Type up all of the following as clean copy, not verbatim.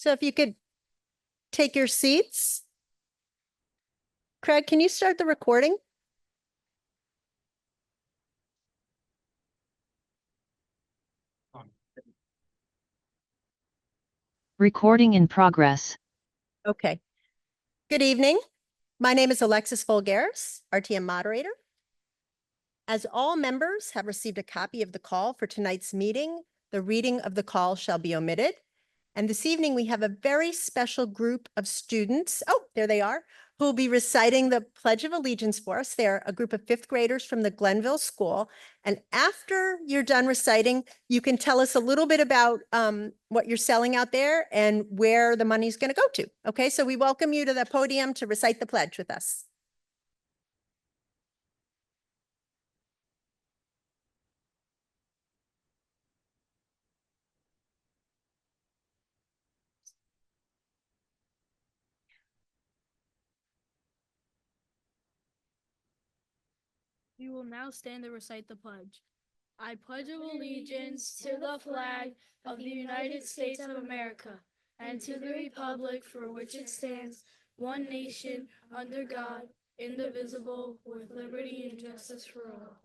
So if you could take your seats. Craig, can you start the recording? Recording in progress. Okay. Good evening. My name is Alexis Folgares, RTM moderator. As all members have received a copy of the call for tonight's meeting, the reading of the call shall be omitted. And this evening, we have a very special group of students. Oh, there they are, who will be reciting the Pledge of Allegiance for us. They're a group of fifth graders from the Glenville School. And after you're done reciting, you can tell us a little bit about what you're selling out there and where the money's going to go to. Okay, so we welcome you to the podium to recite the pledge with us. We will now stand and recite the pledge. I pledge allegiance to the flag of the United States of America and to the republic for which it stands, one nation, under God, indivisible, with liberty and justice for all.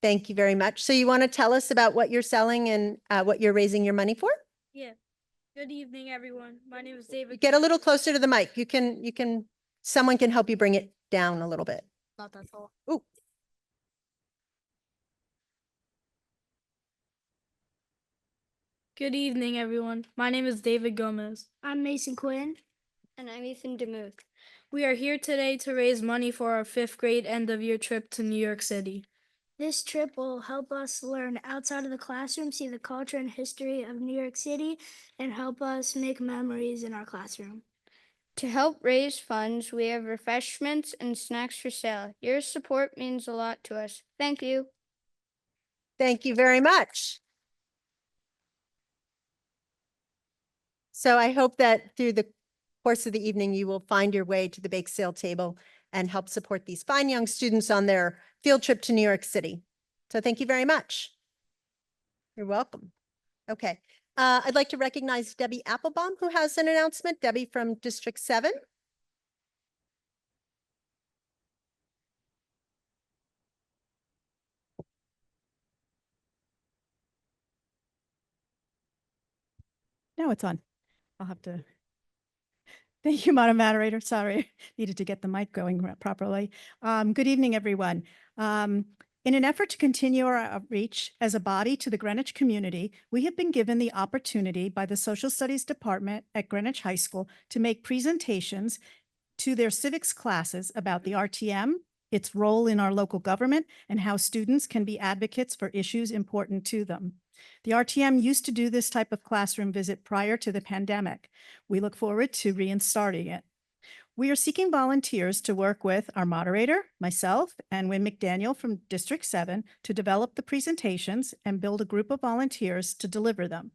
Thank you very much. So you want to tell us about what you're selling and what you're raising your money for? Yeah. Good evening, everyone. My name is David. Get a little closer to the mic. Someone can help you bring it down a little bit. Not that tall. Ooh. Good evening, everyone. My name is David Gomez. I'm Mason Quinn. And I'm Ethan Demuth. We are here today to raise money for our fifth grade end of year trip to New York City. This trip will help us learn outside of the classroom, see the culture and history of New York City, and help us make memories in our classroom. To help raise funds, we have refreshments and snacks for sale. Your support means a lot to us. Thank you. Thank you very much. So I hope that through the course of the evening, you will find your way to the bake sale table and help support these fine young students on their field trip to New York City. So thank you very much. You're welcome. Okay. I'd like to recognize Debbie Applebaum, who has an announcement. Debbie from District 7. Now it's on. I'll have to. Thank you, Madam Moderator. Sorry, needed to get the mic going properly. Good evening, everyone. In an effort to continue our outreach as a body to the Greenwich community, we have been given the opportunity by the Social Studies Department at Greenwich High School to make presentations to their civics classes about the RTM, its role in our local government, and how students can be advocates for issues important to them. The RTM used to do this type of classroom visit prior to the pandemic. We look forward to reinstarting it. We are seeking volunteers to work with our moderator, myself, and Wynn McDaniel from District 7 to develop the presentations and build a group of volunteers to deliver them.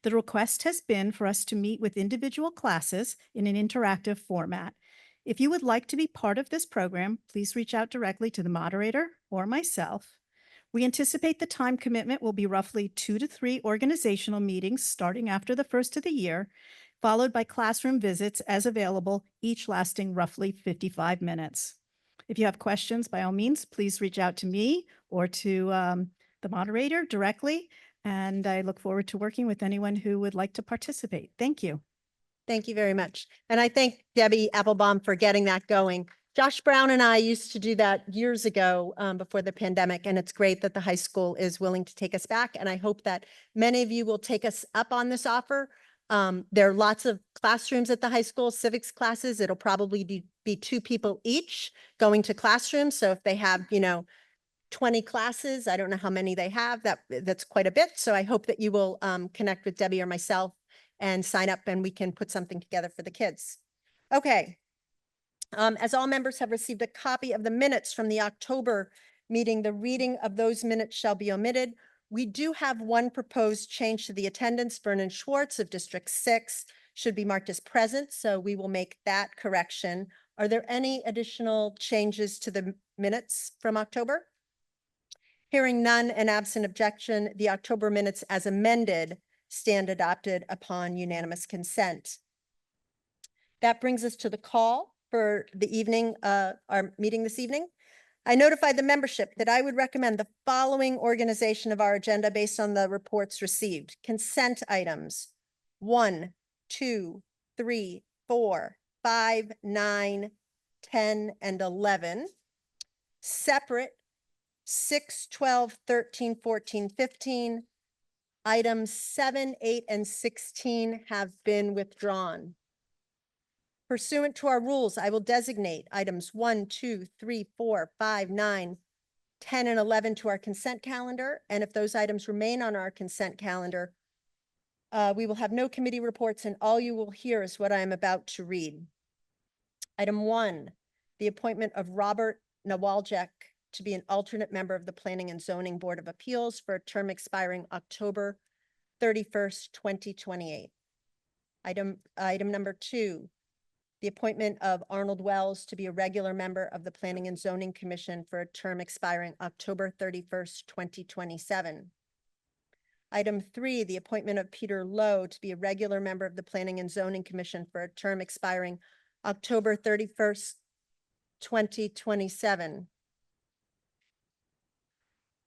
The request has been for us to meet with individual classes in an interactive format. If you would like to be part of this program, please reach out directly to the moderator or myself. We anticipate the time commitment will be roughly 2 to 3 organizational meetings starting after the first of the year, followed by classroom visits as available, each lasting roughly 55 minutes. If you have questions, by all means, please reach out to me or to the moderator directly, and I look forward to working with anyone who would like to participate. Thank you. Thank you very much. And I thank Debbie Applebaum for getting that going. Josh Brown and I used to do that years ago before the pandemic, and it's great that the high school is willing to take us back. And I hope that many of you will take us up on this offer. There are lots of classrooms at the high school, civics classes. It'll probably be 2 people each going to classrooms. So if they have, 20 classes, I don't know how many they have, that's quite a bit. So I hope that you will connect with Debbie or myself and sign up, and we can put something together for the kids. Okay. As all members have received a copy of the minutes from the October meeting, the reading of those minutes shall be omitted. We do have one proposed change to the attendance. Vernon Schwartz of District 6 should be marked as present, so we will make that correction. Are there any additional changes to the minutes from October? Hearing none and absent objection, the October minutes as amended stand adopted upon unanimous consent. That brings us to the call for the evening, our meeting this evening. I notified the membership that I would recommend the following organization of our agenda based on the reports received. Consent items 1, 2, 3, 4, 5, 9, 10, and 11. Separate 6, 12, 13, 14, 15. Items 7, 8, and 16 have been withdrawn. Pursuant to our rules, I will designate items 1, 2, 3, 4, 5, 9, 10, and 11 to our consent calendar. And if those items remain on our consent calendar, we will have no committee reports, and all you will hear is what I am about to read. Item 1, the appointment of Robert Nawaljek to be an alternate member of the Planning and Zoning Board of Appeals for a term expiring October 31st, 2028. Item number 2, the appointment of Arnold Wells to be a regular member of the Planning and Zoning Commission for a term expiring October 31st, 2027. Item 3, the appointment of Peter Lowe to be a regular member of the Planning and Zoning Commission for a term expiring October 31st, 2027.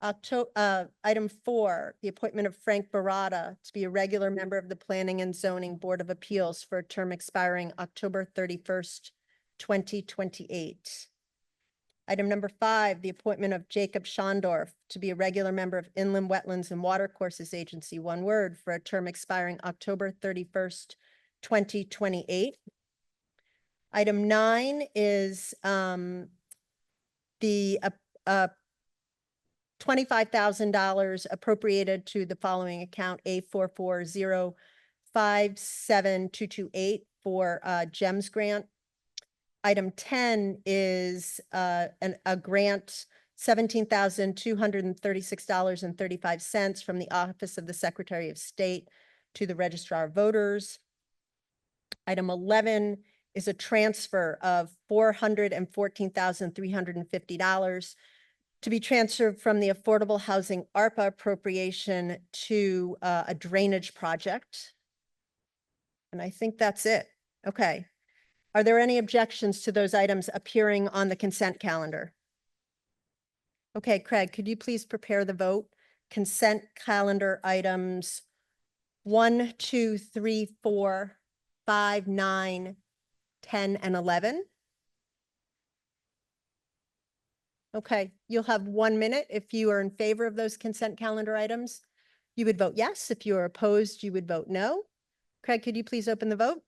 Item 4, the appointment of Frank Barata to be a regular member of the Planning and Zoning Board of Appeals for a term expiring October 31st, 2028. Item number 5, the appointment of Jacob Schondorf to be a regular member of Inland Wetlands and Watercourses Agency, one word, for a term expiring October 31st, 2028. Item 9 is the $25,000 appropriated to the following account, A44057228 for GEMS grant. Item 10 is a grant, $17,236.35 from the Office of the Secretary of State to the Registrar of Voters. Item 11 is a transfer of $414,350 to be transferred from the Affordable Housing ARPA appropriation to a drainage project. And I think that's it. Okay. Are there any objections to those items appearing on the consent calendar? Okay, Craig, could you please prepare the vote? Consent calendar items 1, 2, 3, 4, 5, 9, 10, and 11. Okay, you'll have 1 minute. If you are in favor of those consent calendar items, you would vote yes. If you are opposed, you would vote no. Craig, could you please open the vote?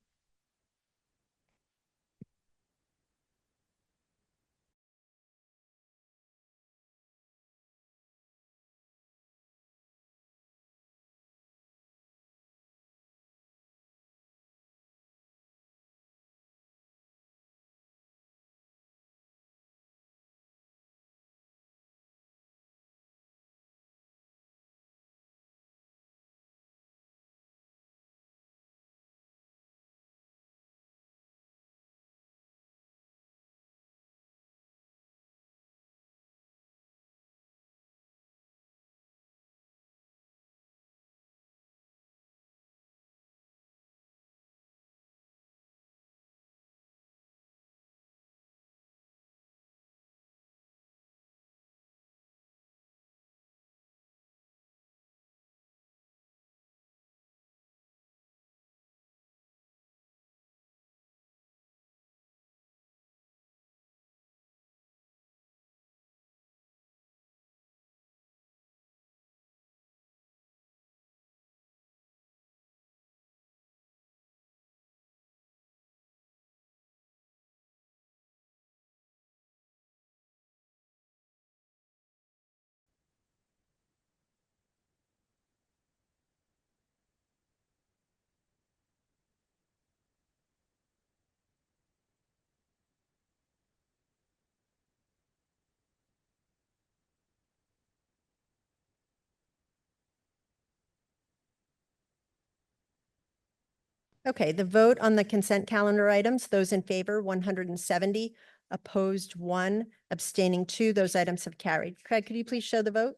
Okay, the vote on the consent calendar items, those in favor, 170, opposed 1, abstaining 2. Those items have carried. Craig, could you please show the vote?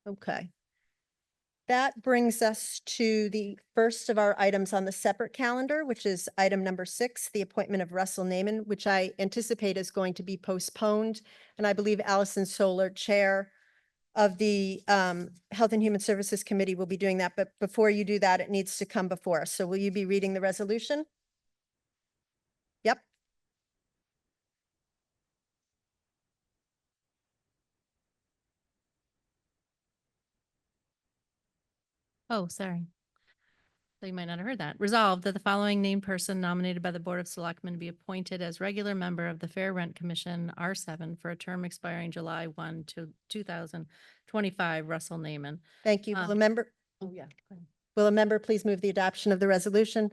Okay. That brings us to the first of our items on the separate calendar, which is item number 6, the appointment of Russell Naiman, which I anticipate is going to be postponed. And I believe Allison Solar, Chair of the Health and Human Services Committee, will be doing that. But before you do that, it needs to come before us. So will you be reading the resolution? Yep. Oh, sorry. So you might not have heard that. Resolved that the following named person nominated by the Board of Selectmen be appointed as regular member of the Fair Rent Commission, R7, for a term expiring July 1 to 2025, Russell Naiman. Thank you. Will a Um, member, Oh, yeah. go ahead. will a member please move the adoption of the resolution?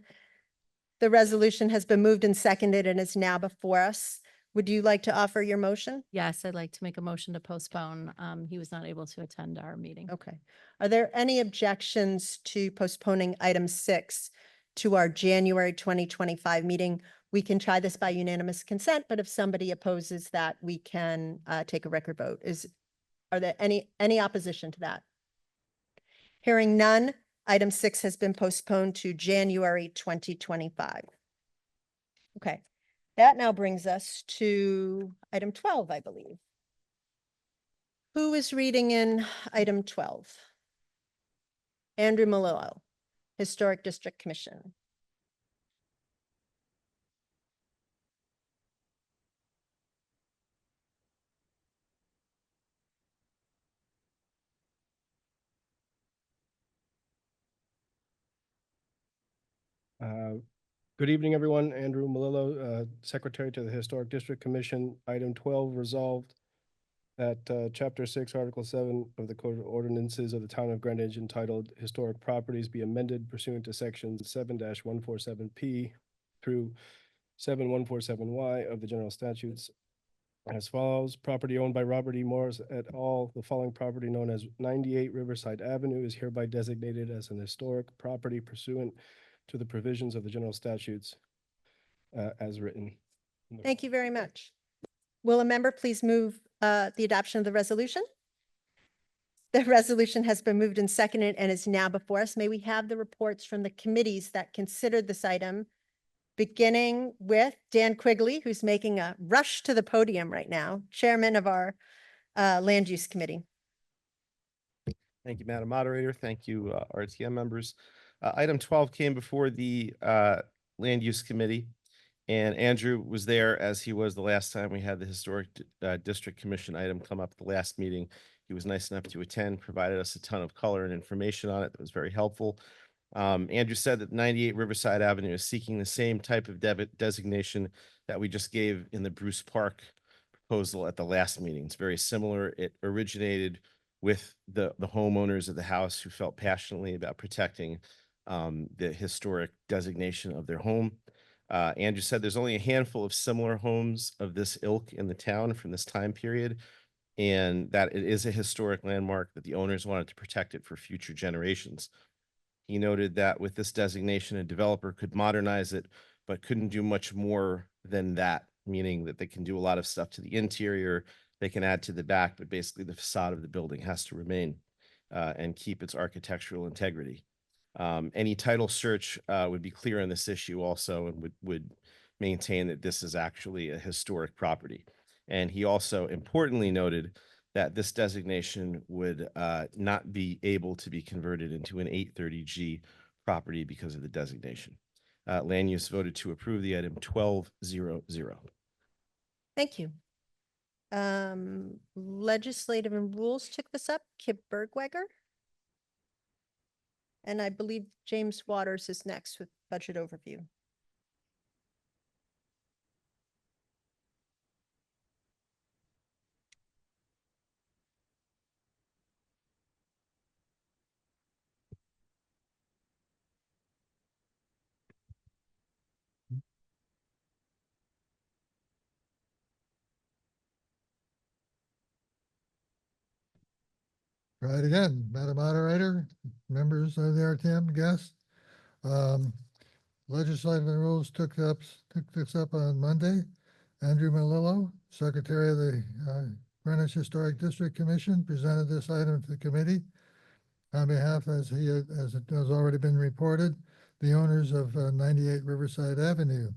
The resolution has been moved and seconded and is now before us. Would you like to offer your motion? Yes, I'd like to make a motion to postpone. He was not able to attend our meeting. Okay. Are there any objections to postponing item 6 to our January 2025 meeting? We can try this by unanimous consent, but if somebody opposes that, we can take a record vote. Are there any opposition to that? Hearing none, item 6 has been postponed to January 2025. Okay. That now brings us to item 12, I believe. Who is reading in item 12? Andrew Malillo, Historic District Commission. Good evening, everyone. Andrew Malillo, Secretary to the Historic District Commission. Item 12, resolved that Chapter 6, Article 7 of the Code of Ordinances of the Town of Greenwich entitled Historic Properties be amended pursuant to Sections 7-147P through 7147Y of the General Statutes as follows. Property owned by Robert E. Morris et al., the following property known as 98 Riverside Avenue is hereby designated as an historic property pursuant to the provisions of the general statutes as written. Thank you very much. Will a member please move the adoption of the resolution? The resolution has been moved and seconded and is now before us. May we have the reports from the committees that considered this item, beginning with Dan Quigley, who's making a rush to the podium right now, Chairman of our Land Use Committee. Thank you, Madam Moderator. Thank you, RTM members. Item 12 came before the Land Use Committee, and Andrew was there as he was the last time we had the Historic District Commission item come up at the last meeting. He was nice enough to attend, provided us a ton of color and information on it that was very helpful. Andrew said that 98 Riverside Avenue is seeking the same type of designation that we just gave in the Bruce Park proposal at the last meeting. It's very similar. It originated with the homeowners of the house who felt passionately about protecting the historic designation of their home. Andrew said there's only a handful of similar homes of this ilk in the town from this time period, and that it is a historic landmark, that the owners wanted to protect it for future generations. He noted that with this designation, a developer could modernize it, but couldn't do much more than that, meaning that they can do a lot of stuff to the interior, they can add to the back, but basically the facade of the building has to remain and keep its architectural integrity. Any title search would be clear on this issue also, and would maintain that this is actually a historic property. And he also importantly noted that this designation would not be able to be converted into an 830G property because of the designation. Land Use voted to approve the item 1200. Thank you. Legislative and Rules took this up, Kip Bergweger. And I believe James Waters is next with budget overview. Try it again, Madam Moderator, members of the RTM, guests. Legislative and Rules took this up on Monday. Andrew Malillo, Secretary of the Greenwich Historic District Commission, presented this item to the committee. on behalf, as it has already been reported, the owners of 98 Riverside Avenue.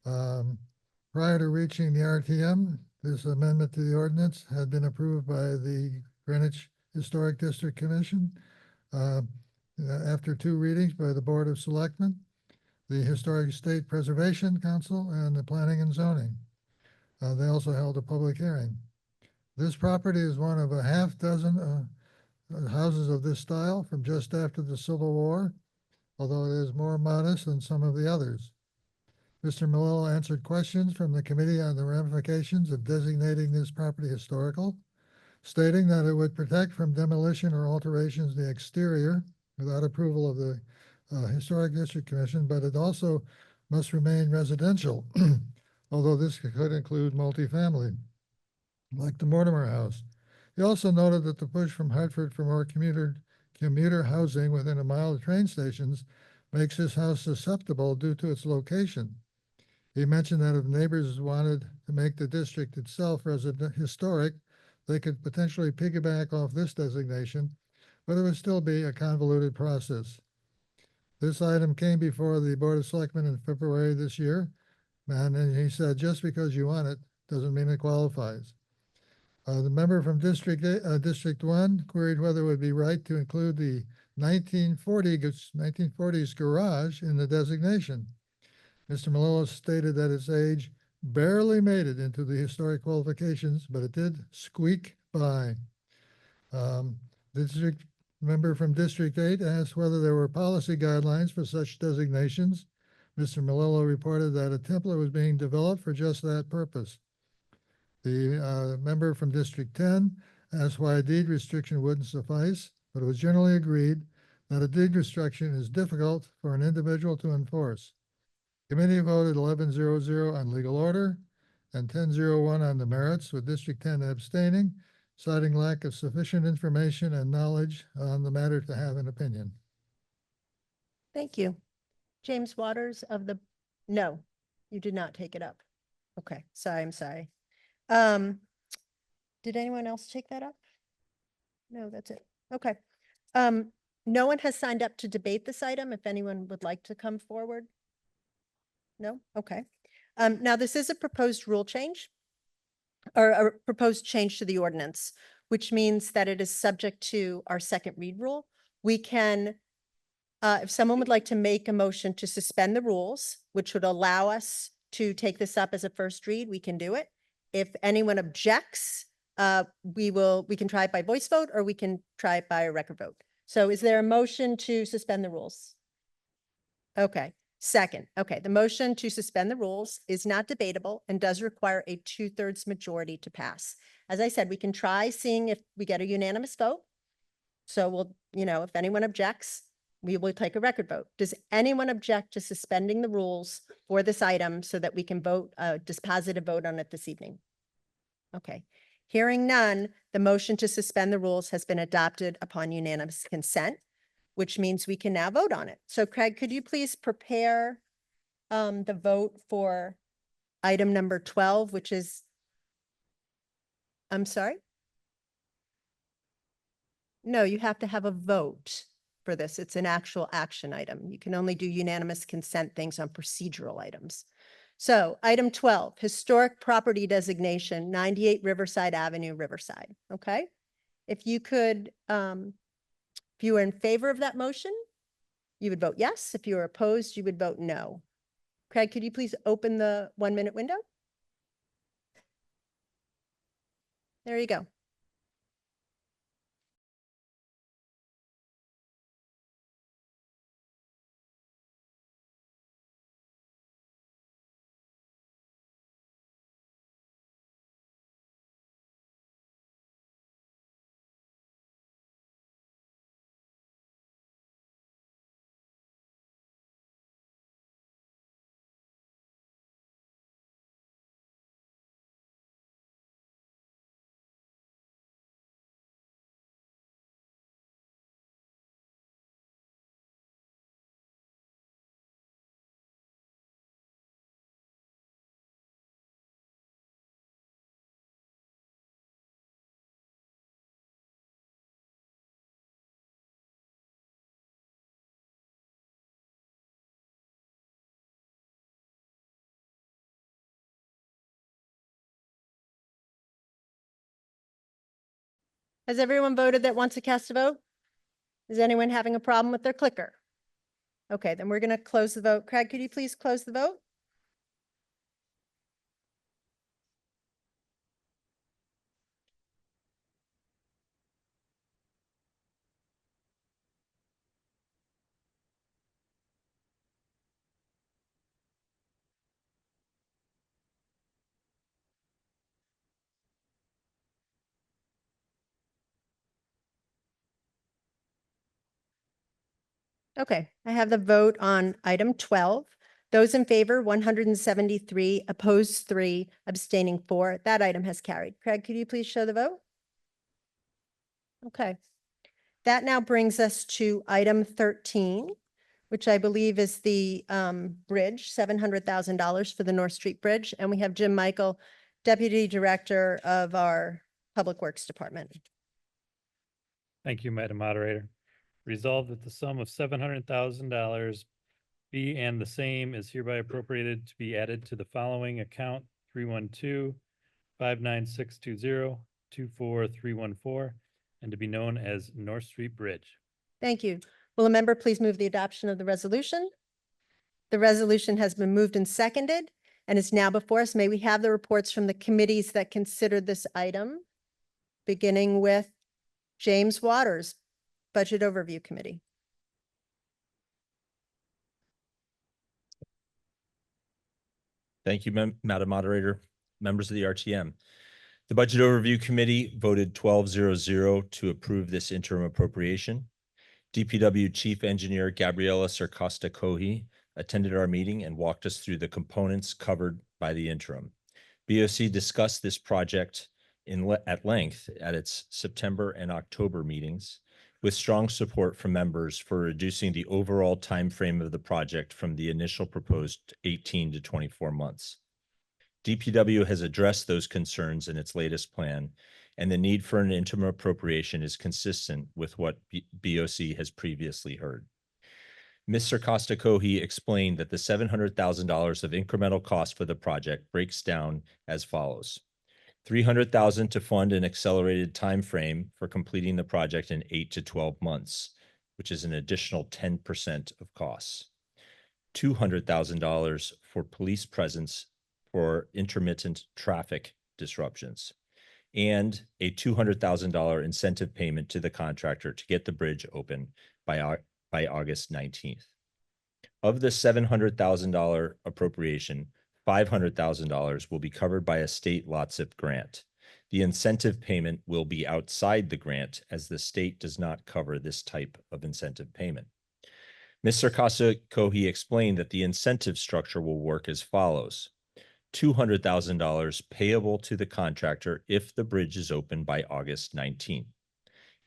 Prior to reaching the RTM, this amendment to the ordinance had been approved by the Greenwich Historic District Commission after 2 readings by the Board of Selectmen, the Historic State Preservation Council, and the Planning and Zoning. They also held a public hearing. This property is one of a half dozen houses of this style from just after the Civil War, although it is more modest than some of the others. Mr. Melillo answered questions from the committee on the ramifications of designating this property historical, stating that it would protect from demolition or alterations in the exterior without approval of the Historic District Commission, but it also must remain residential, although this could include multifamily, like the Mortimer House. He also noted that the push from Hartford for more commuter housing within a mile of train stations makes this house susceptible due to its location. He mentioned that if neighbors wanted to make the district itself historic, they could potentially piggyback off this designation, but it would still be a convoluted process. This item came before the Board of Selectmen in February this year, and he said, just because you want it doesn't mean it qualifies. The member from District 1 queried whether it would be right to include the 1940s garage in the designation. Mr. Melillo stated that its age barely made it into the historic qualifications, but it did squeak by. The district member from District 8 asked whether there were policy guidelines for such designations. Mr. Melillo reported that a template was being developed for just that purpose. The member from District 10 asked why a deed restriction wouldn't suffice, but it was generally agreed that a deed restriction is difficult for an individual to enforce. Committee voted 11-0-0 on legal order and 10-0-1 on the merits, with District 10 abstaining, citing lack of sufficient information and knowledge on the matter to have an opinion. Thank you. James Waters no, you did not take it up. Okay, sorry, I'm sorry. Did anyone else take that up? No, that's it. Okay. No one has signed up to debate this item. If anyone would like to come forward. No? Okay. Now this is a proposed rule change or a proposed change to the ordinance, which means that it is subject to our second read rule. We can, if someone would like to make a motion to suspend the rules, which would allow us to take this up as a first read, we can do it. If anyone objects, we can try it by voice vote or we can try it by a record vote. So is there a motion to suspend the rules? Okay. Second, okay, the motion to suspend the rules is not debatable and does require a 2/3 majority to pass. As I said, we can try seeing if we get a unanimous vote. So we'll, if anyone objects, we will take a record vote. Does anyone object to suspending the rules for this item so that we can vote a dispositive vote on it this evening? Okay, hearing none, the motion to suspend the rules has been adopted upon unanimous consent, which means we can now vote on it. So Craig, could you please prepare the vote for item number 12, which is, I'm sorry? No, you have to have a vote for this. It's an actual action item. You can only do unanimous consent things on procedural items. So item 12, historic property designation, 98 Riverside Avenue, Riverside. Okay. If you could, if you are in favor of that motion, you would vote yes. If you are opposed, you would vote no. Craig, could you please open the 1-minute window? There you go. Has everyone voted that wants to cast a vote? Is anyone having a problem with their clicker? Okay, then we're going to close the vote. Craig, could you please close the vote? Okay, I have the vote on item 12. Those in favor, 173, opposed 3, abstaining 4. That item has carried. Craig, could you please show the vote? Okay. That now brings us to item 13, which I believe is the bridge, $700,000 for the North Street Bridge. And we have Jim Michael, Deputy Director of our Public Works Department. Thank you, Madam Moderator. Resolved that the sum of $700,000 be and the same is hereby appropriated to be added to the following account 312-59620-24314 and to be known as North Street Bridge. Thank you. Will a member please move the adoption of the resolution? The resolution has been moved and seconded and is now before us. May we have the reports from the committees that considered this item, beginning with James Waters, Budget Overview Committee. Thank you, Madam Moderator, members of the RTM. The Budget Overview Committee voted 12-0-0 to approve this interim appropriation. DPW Chief Engineer Gabriela Sarcosta-Cohi attended our meeting and walked us through the components covered by the interim. BOC discussed this project at length at its September and October meetings, with strong support from members for reducing the overall timeframe of the project from the initial proposed 18 to 24 months. DPW has addressed those concerns in its latest plan, and the need for an interim appropriation is consistent with what BOC has previously heard. Ms. Sarcosta-Cohi explained that the $700,000 of incremental cost for the project breaks down as follows. $300,000 to fund an accelerated time frame for completing the project in 8 to 12 months, which is an additional 10% of costs. $200,000 for police presence for intermittent traffic disruptions, and a $200,000 incentive payment to the contractor to get the bridge open by August 19th. Of the $700,000 appropriation, $500,000 will be covered by a state LOTSIP grant. The incentive payment will be outside the grant as the state does not cover this type of incentive payment. Ms. Sarcosta-Cohi explained that the incentive structure will work as follows. $200,000 payable to the contractor if the bridge is open by August 19th.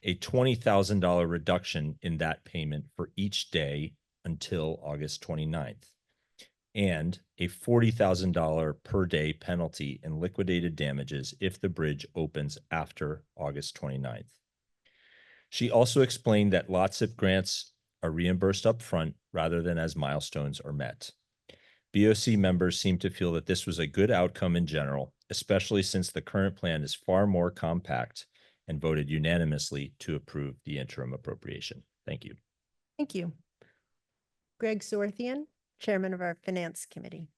A $20,000 reduction in that payment for each day until August 29th. And a $40,000 per day penalty in liquidated damages if the bridge opens after August 29th. She also explained that LOTSIP grants are reimbursed upfront rather than as milestones are met. BOC members seem to feel that this was a good outcome in general, especially since the current plan is far more compact, and voted unanimously to approve the interim appropriation. Thank you. Thank you. Greg Zorthian, Chairman of our Finance Committee.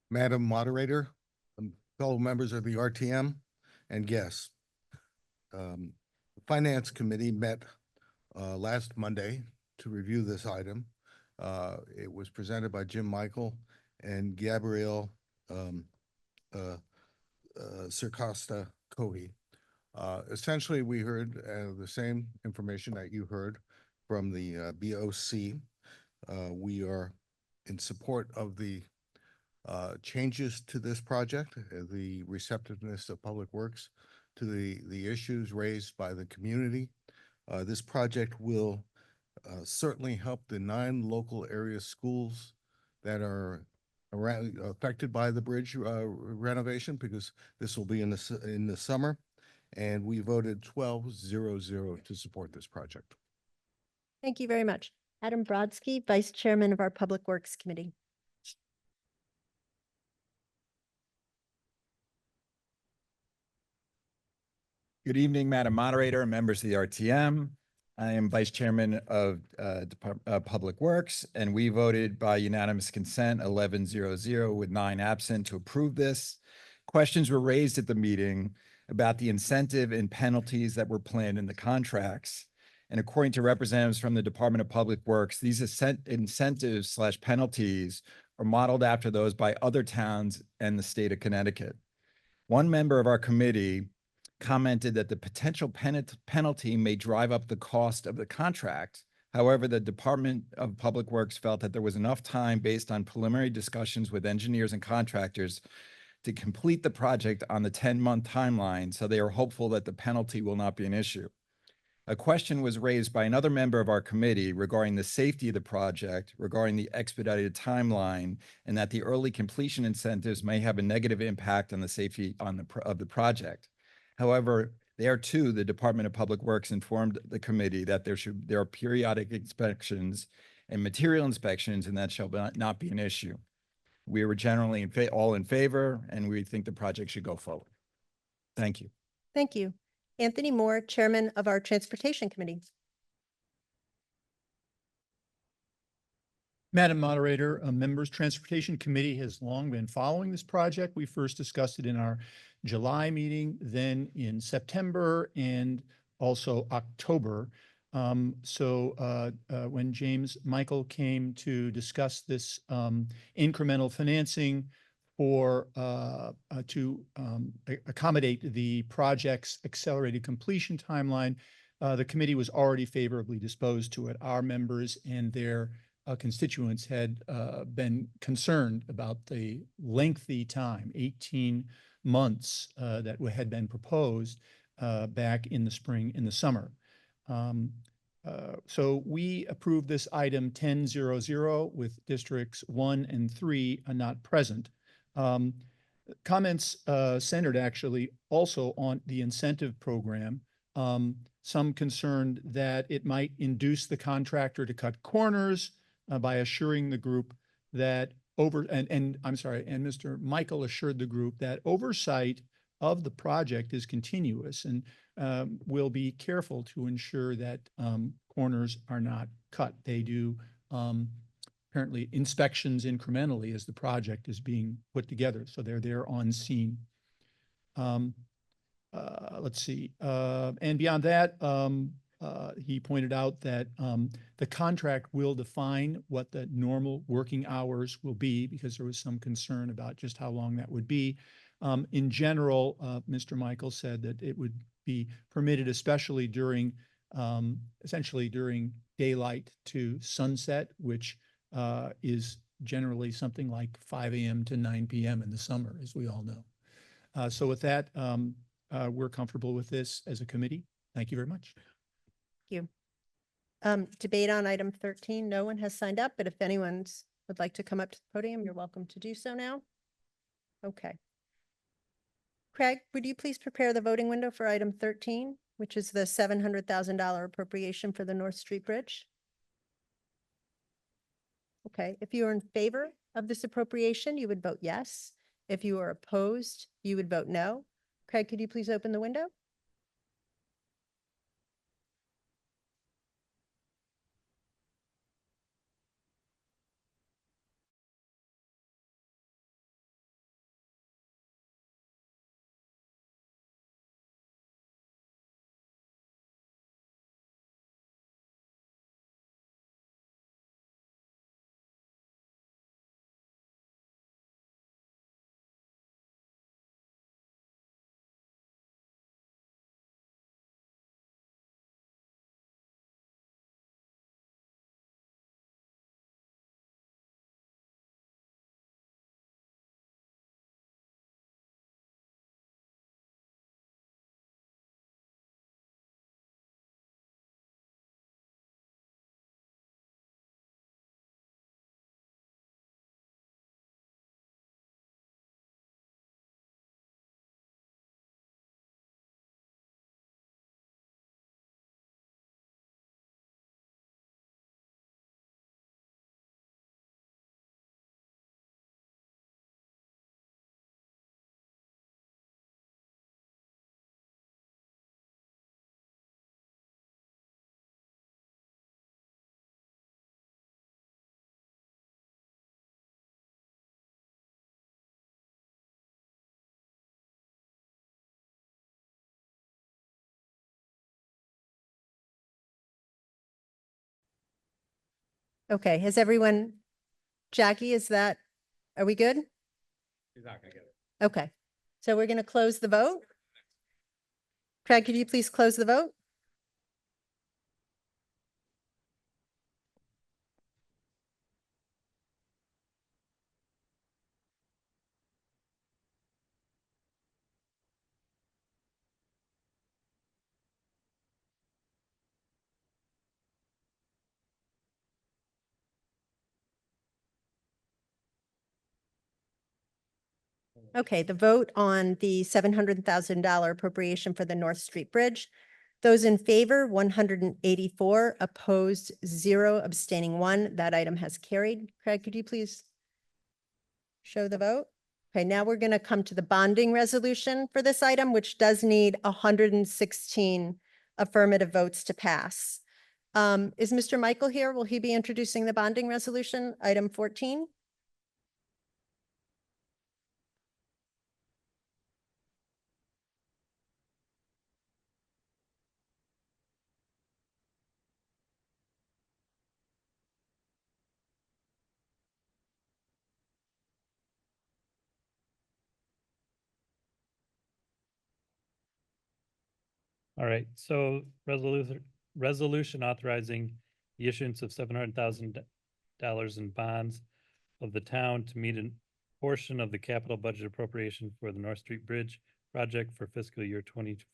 Madam Moderator, fellow members of the RTM, and guests. The Finance Committee met last Monday to review this item. It was presented by Jim Michael and Gabrielle Sarcosta-Cohi. Essentially, we heard the same information that you heard from the BOC. We are in support of the changes to this project, the receptiveness of Public Works to the issues raised by the community. This project will certainly help the 9 local area schools that are affected by the bridge renovation, because this will be in the summer, and we voted 12-0-0 to support this project. Thank you very much. Adam Brodsky, Vice Chairman of our Public Works Committee. Good evening, Madam Moderator and members of the RTM. I am Vice Chairman of Public Works, and we voted by unanimous consent 11-0-0 with 9 absent to approve this. Questions were raised at the meeting about the incentive and penalties that were planned in the contracts. And according to representatives from the Department of Public Works, these incentives/penalties are modeled after those by other towns and the state of Connecticut. One member of our committee commented that the potential penalty may drive up the cost of the contract. However, the Department of Public Works felt that there was enough time based on preliminary discussions with engineers and contractors to complete the project on the 10-month timeline, so they are hopeful that the penalty will not be an issue. A question was raised by another member of our committee regarding the safety of the project, regarding the expedited timeline, and that the early completion incentives may have a negative impact on the safety of the project. However, there too, the Department of Public Works informed the committee that there are periodic inspections and material inspections, and that shall not be an issue. We were generally all in favor, and we think the project should go forward. Thank you. Thank you. Anthony Moore, Chairman of our Transportation Committee. Madam Moderator, members, Transportation Committee has long been following this project. We first discussed it in our July meeting, then in September and also October. When James Michael came to discuss this incremental financing to accommodate the project's accelerated completion timeline, the committee was already favorably disposed to it. Our members and their constituents had been concerned about the lengthy time, 18 months, that had been proposed back in the spring, in the summer. So we approved this item 10-0-0 with districts 1 and 3 are not present. Comments centered actually also on the incentive program. Some concerned that it might induce the contractor to cut corners by assuring the group that and Mr. Michael assured the group that oversight of the project is continuous and will be careful to ensure that corners are not cut. They do apparently inspections incrementally as the project is being put together. So they're there on scene. Let's see. And beyond that, he pointed out that the contract will define what the normal working hours will be, because there was some concern about just how long that would be. In general, Mr. Michael said that it would be permitted, especially during, essentially during daylight to sunset, which is generally something like 5 a.m. to 9 p.m. in the summer, as we all know. So with that, we're comfortable with this as a committee. Thank you very much. Thank you. Debate on item 13. No one has signed up, but if anyone would like to come up to the podium, you're welcome to do so now. Okay. Craig, would you please prepare the voting window for item 13, which is the $700,000 appropriation for the North Street Bridge? Okay, if you are in favor of this appropriation, you would vote yes. If you are opposed, you would vote no. Craig, could you please open the window? Okay, has everyone, Jackie, are we good? Okay, so we're going to close the vote. Craig, could you please close the vote? Okay, the vote on the $700,000 appropriation for the North Street Bridge. Those in favor, 184, opposed, 0, abstaining 1. That item has carried. Craig, could you please show the vote? Okay, now we're going to come to the bonding resolution for this item, which does need 116 affirmative votes to pass. Is Mr. Michael here? Will he be introducing the bonding resolution, item 14? All right, so resolution authorizing the issuance of $700,000 in bonds of the town to meet a portion of the capital budget appropriation for the North Street Bridge project for fiscal year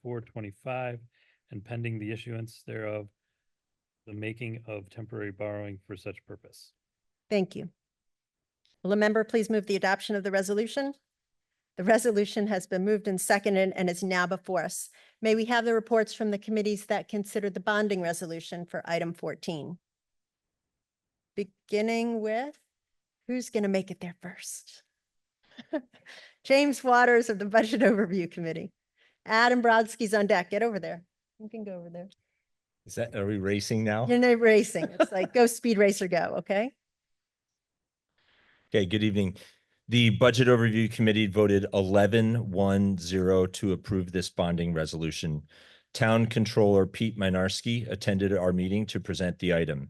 24-25, and pending the issuance thereof, the making of temporary borrowing for such purpose. Thank you. Will a member please move the adoption of the resolution? The resolution has been moved and seconded and is now before us. May we have the reports from the committees that considered the bonding resolution for item 14? Beginning with, who's going to make it there first? James Waters of the Budget Overview Committee. Adam Brodsky's on deck. Get over there. You can go over there. Are we racing now? You're not racing. It's like go speed racer, go, okay? Okay, good evening. The Budget Overview Committee voted 11-1-0 to approve this bonding resolution. Town Controller Pete Mynarski attended our meeting to present the item.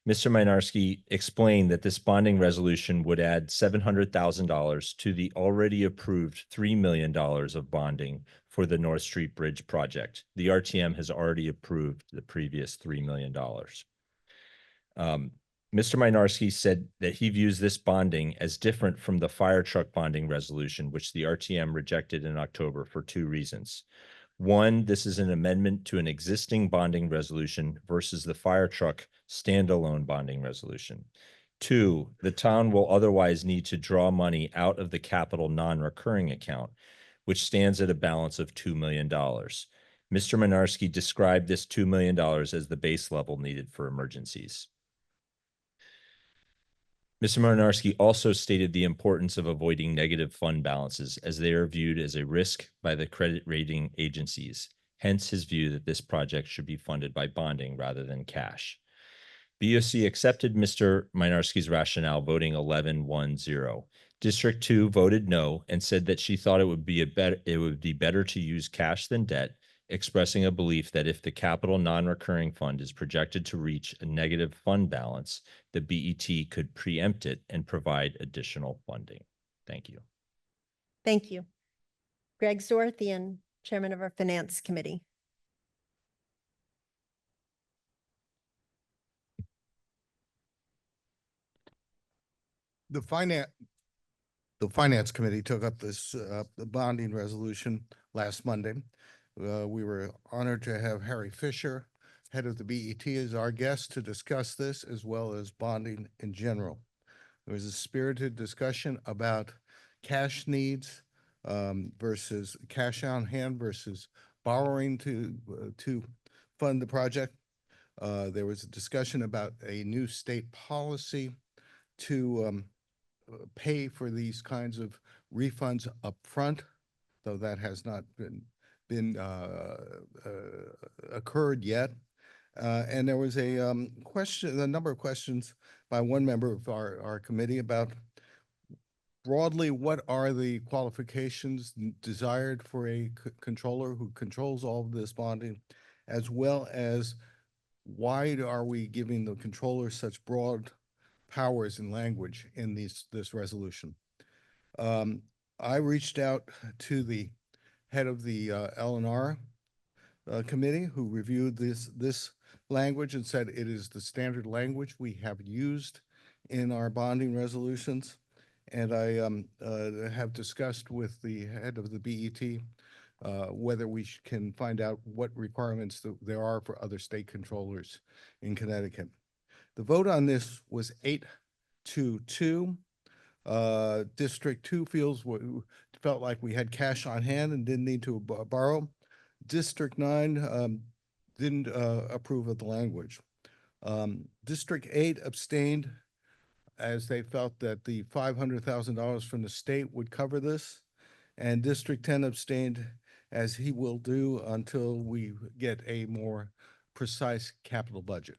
Mr. Mynarski explained that this bonding resolution would add $700,000 to the already approved $3 million of bonding for the North Street Bridge project. The RTM has already approved the previous $3 million. Mr. Mynarski said that he views this bonding as different from the fire truck bonding resolution, which the RTM rejected in October for 2 reasons. One, this is an amendment to an existing bonding resolution versus the fire truck standalone bonding resolution. 2, the town will otherwise need to draw money out of the capital non-recurring account, which stands at a balance of $2 million. Mr. Mynarski described this $2 million as the base level needed for emergencies. Mr. Mynarski also stated the importance of avoiding negative fund balances as they are viewed as a risk by the credit rating agencies, hence his view that this project should be funded by bonding rather than cash. BOC accepted Mr. Mynarski's rationale, voting 11-1-0. District 2 voted no and said that she thought it would be better to use cash than debt, expressing a belief that if the capital non-recurring fund is projected to reach a negative fund balance, the BET could preempt it and provide additional funding. Thank you. Thank you. Greg Zorthian, Chairman of our Finance Committee. The Finance Committee took up this the bonding resolution last Monday. We were honored to have Harry Fisher, head of the BET, as our guest to discuss this as well as bonding in general. There was a spirited discussion about cash needs versus cash on hand versus borrowing to fund the project. There was a discussion about a new state policy to pay for these kinds of refunds up front, though that has not been occurred yet. And there was a number of questions by one member of our committee about broadly, what are the qualifications desired for a controller who controls all of this bonding, as well as why are we giving the controller such broad powers and language in this resolution. I reached out to the head of the LNR committee who reviewed this language and said it is the standard language we have used in our bonding resolutions. And I have discussed with the head of the BET whether we can find out what requirements there are for other state controllers in Connecticut. The vote on this was 8-2. District 2 felt like we had cash on hand and didn't need to borrow. District 9 didn't approve of the language. District 8 abstained as they felt that the $500,000 from the state would cover this. And District 10 abstained, as he will do until we get a more precise capital budget.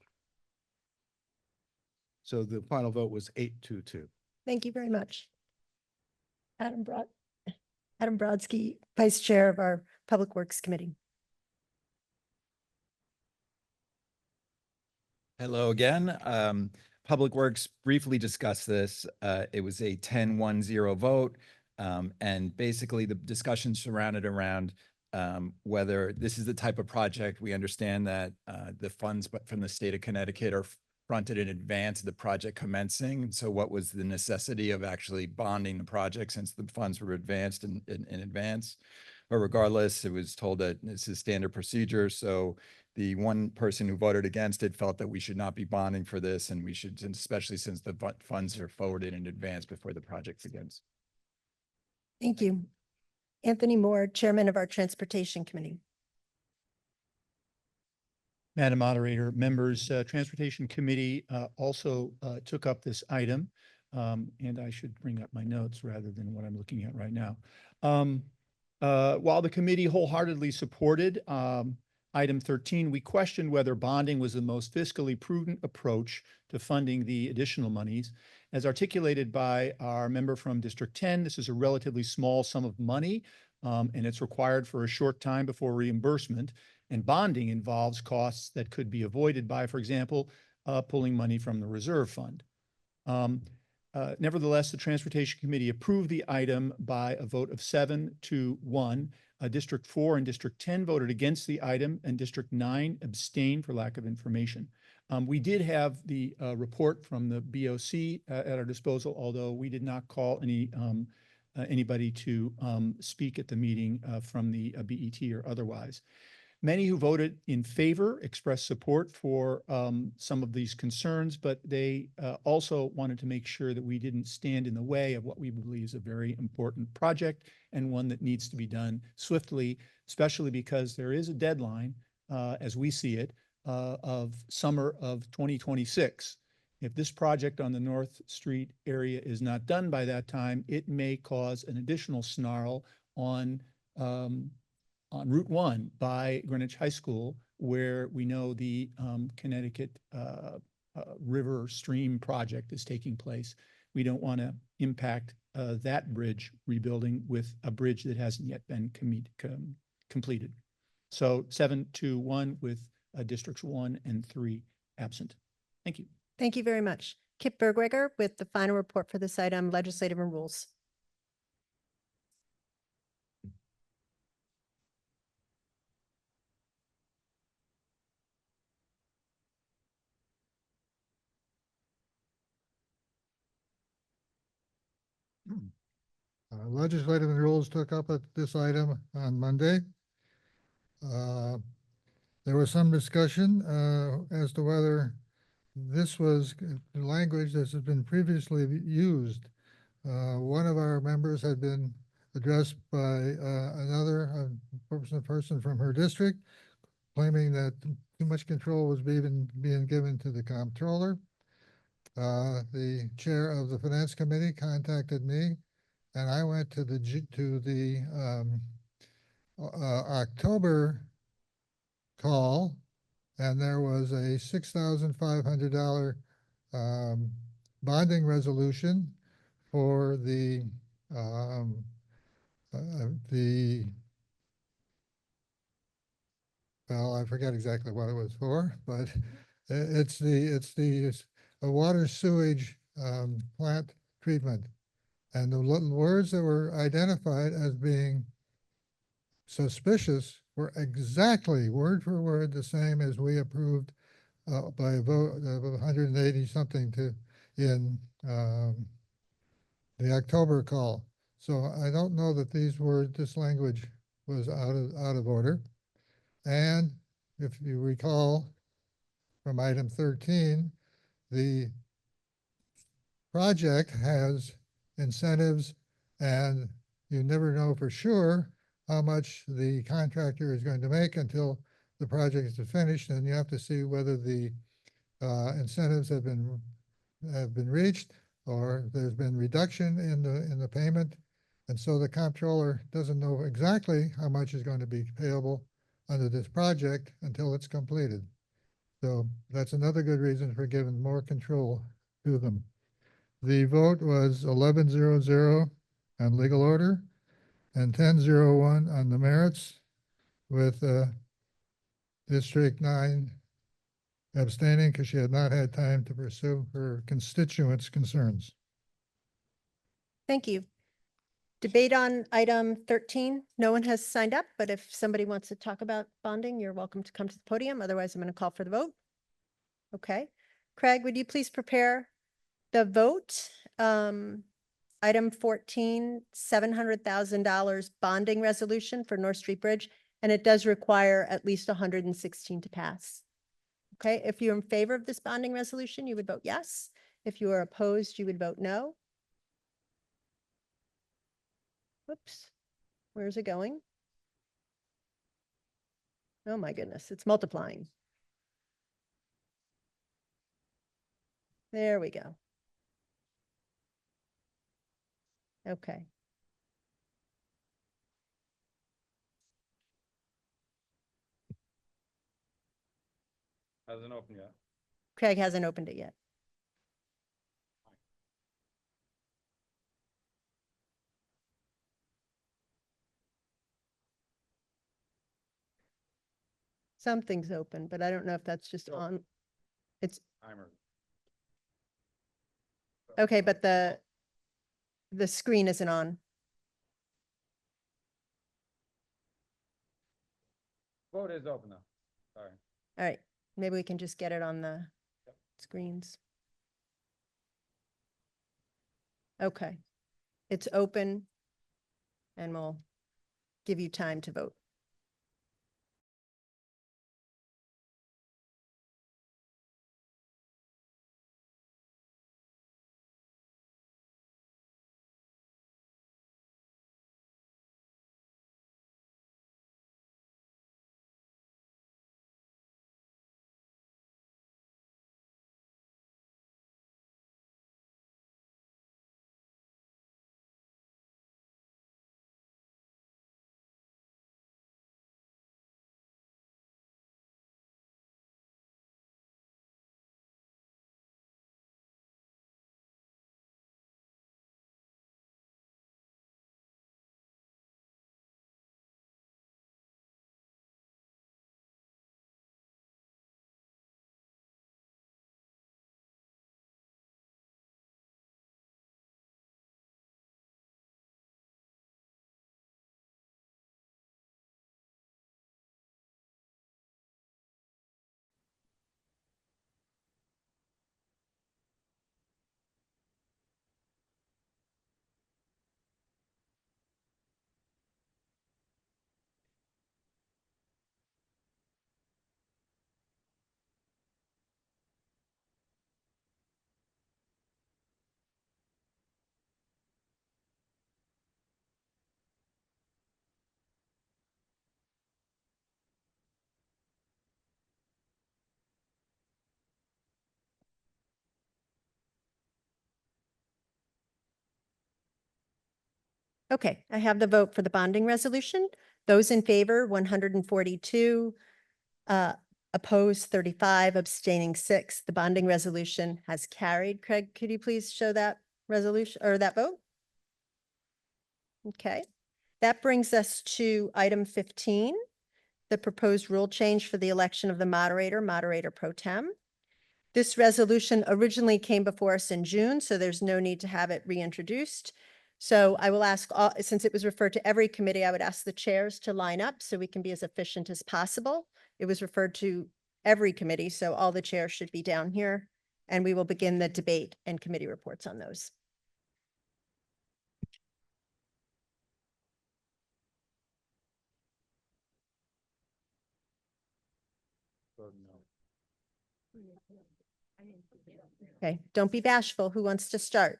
So the final vote was 8-2. Thank you very much. Adam Brodsky, Vice Chair of our Public Works Committee. Hello again. Public Works briefly discussed this. It was a 10-1-0 vote. And basically the discussion surrounded around whether this is the type of project. We understand that the funds from the state of Connecticut are fronted in advance of the project commencing. So what was the necessity of actually bonding the project since the funds were advanced in advance? But regardless, it was told that this is standard procedure. So the one person who voted against it felt that we should not be bonding for this, and we should, especially since the funds are forwarded in advance before the project begins. Thank you. Anthony Moore, Chairman of our Transportation Committee. Madam Moderator, members, Transportation Committee also took up this item, and I should bring up my notes rather than what I'm looking at right now. While the committee wholeheartedly supported item 13, we questioned whether bonding was the most fiscally prudent approach to funding the additional monies. As articulated by our member from District 10, this is a relatively small sum of money, and it's required for a short time before reimbursement. And bonding involves costs that could be avoided by, for example, pulling money from the reserve fund. Nevertheless, the Transportation Committee approved the item by a vote of 7-1. District 4 and District 10 voted against the item, and District 9 abstained for lack of information. We did have the report from the BOC at our disposal, although we did not call anybody to speak at the meeting from the BET or otherwise. Many who voted in favor expressed support for some of these concerns, but they also wanted to make sure that we didn't stand in the way of what we believe is a very important project and one that needs to be done swiftly, especially because there is a deadline, as we see it, of summer of 2026. If this project on the North Street area is not done by that time, it may cause an additional snarl on Route 1 by Greenwich High School, where we know the Connecticut River Stream project is taking place. We don't want to impact that bridge rebuilding with a bridge that hasn't yet been completed. So 7-1 with Districts 1 and 3 absent. Thank you. Thank you very much. Kip Bergweger with the final report for this item, legislative and rules. Legislative and rules took up this item on Monday. There was some discussion as to whether this was language that has been previously used. One of our members had been addressed by another person from her district, claiming that too much control was being given to the comptroller. The chair of the Finance Committee contacted me, and I went to the October call, and there was a $6,500 bonding resolution for the well, I forget exactly what it was for, but it's the water sewage plant treatment. And the words that were identified as being suspicious were exactly word for word the same as we approved by a vote of 180 something in the October call. So I don't know that this language was out of order. And if you recall from item 13, the project has incentives, and you never know for sure how much the contractor is going to make until the project is finished, and you have to see whether the incentives have been reached, or there's been reduction in the payment. And so the comptroller doesn't know exactly how much is going to be payable under this project until it's completed. So that's another good reason for giving more control to them. The vote was 11-0-0 on legal order and 10-0-1 on the merits, with District 9 abstaining because she had not had time to pursue her constituents' concerns. Thank you. Debate on item 13. No one has signed up, but if somebody wants to talk about bonding, you're welcome to come to the podium. Otherwise, I'm going to call for the vote. Okay. Craig, would you please prepare the vote? Item 14, $700,000 bonding resolution for North Street Bridge, and it does require at least 116 to pass. Okay, if you're in favor of this bonding resolution, you would vote yes. If you are opposed, you would vote no. Whoops, where's it going? Oh my goodness, it's multiplying. There we go. Okay. Hasn't opened yet. Craig hasn't opened it yet. Something's open, but I don't know if that's just on. It's Timer. okay, but the screen isn't on. Vote is open though. Sorry. All right, maybe we can just get it on the screens. Okay, it's open and we'll give you time to vote. Okay, I have the vote for the bonding resolution. Those in favor, 142, opposed 35, abstaining 6. The bonding resolution has carried. Craig, could you please show that resolution or that vote? Okay, that brings us to item 15, the proposed rule change for the election of the moderator pro tem. This resolution originally came before us in June, so there's no need to have it reintroduced. So I will ask, since it was referred to every committee, I would ask the chairs to line up so we can be as efficient as possible. It was referred to every committee, so all the chairs should be down here, and we will begin the debate and committee reports on those. Okay, don't be bashful. Who wants to start?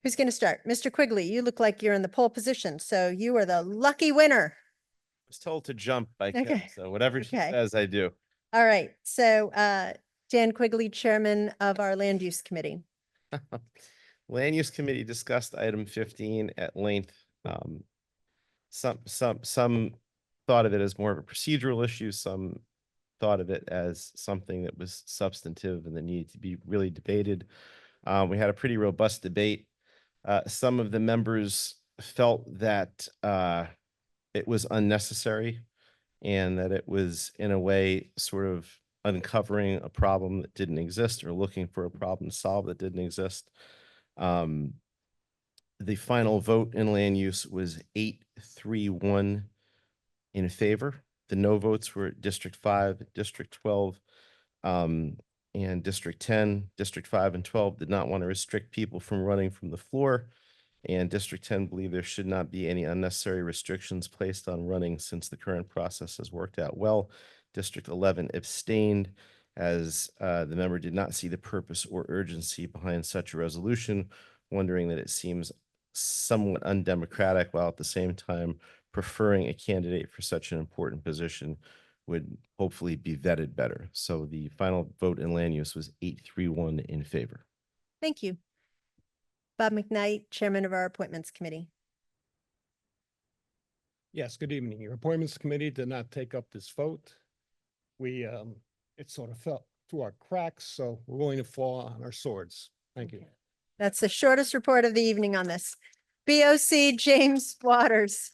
Who's going to start? Mr. Quigley, you look like you're in the pole position, so you are the lucky winner. I was told to jump by Kim, Okay. so whatever she Okay. says, I do. All right, so Dan Quigley, Chairman of our Land Use Committee. Land Use Committee discussed item 15 at length. Some thought of it as more of a procedural issue. Some thought of it as something that was substantive and that needed to be really debated. We had a pretty robust debate. Some of the members felt that it was unnecessary and that it was in a way sort of uncovering a problem that didn't exist or looking for a problem to solve that didn't exist. The final vote in land use was 8-3-1 in favor. The no votes were District 5, District 12, and District 10. District 5 and 12 did not want to restrict people from running from the floor. And District 10 believe there should not be any unnecessary restrictions placed on running since the current process has worked out well. District 11 abstained as the member did not see the purpose or urgency behind such a resolution, wondering that it seems somewhat undemocratic while at the same time preferring a candidate for such an important position would hopefully be vetted better. So the final vote in land use was 8-3-1 in favor. Thank you. Bob McKnight, Chairman of our Appointments Committee. Yes, good evening. Your Appointments Committee did not take up this vote. It sort of fell through our cracks, so we're willing to fall on our swords. Thank you. That's the shortest report of the evening on this. BOC James Waters.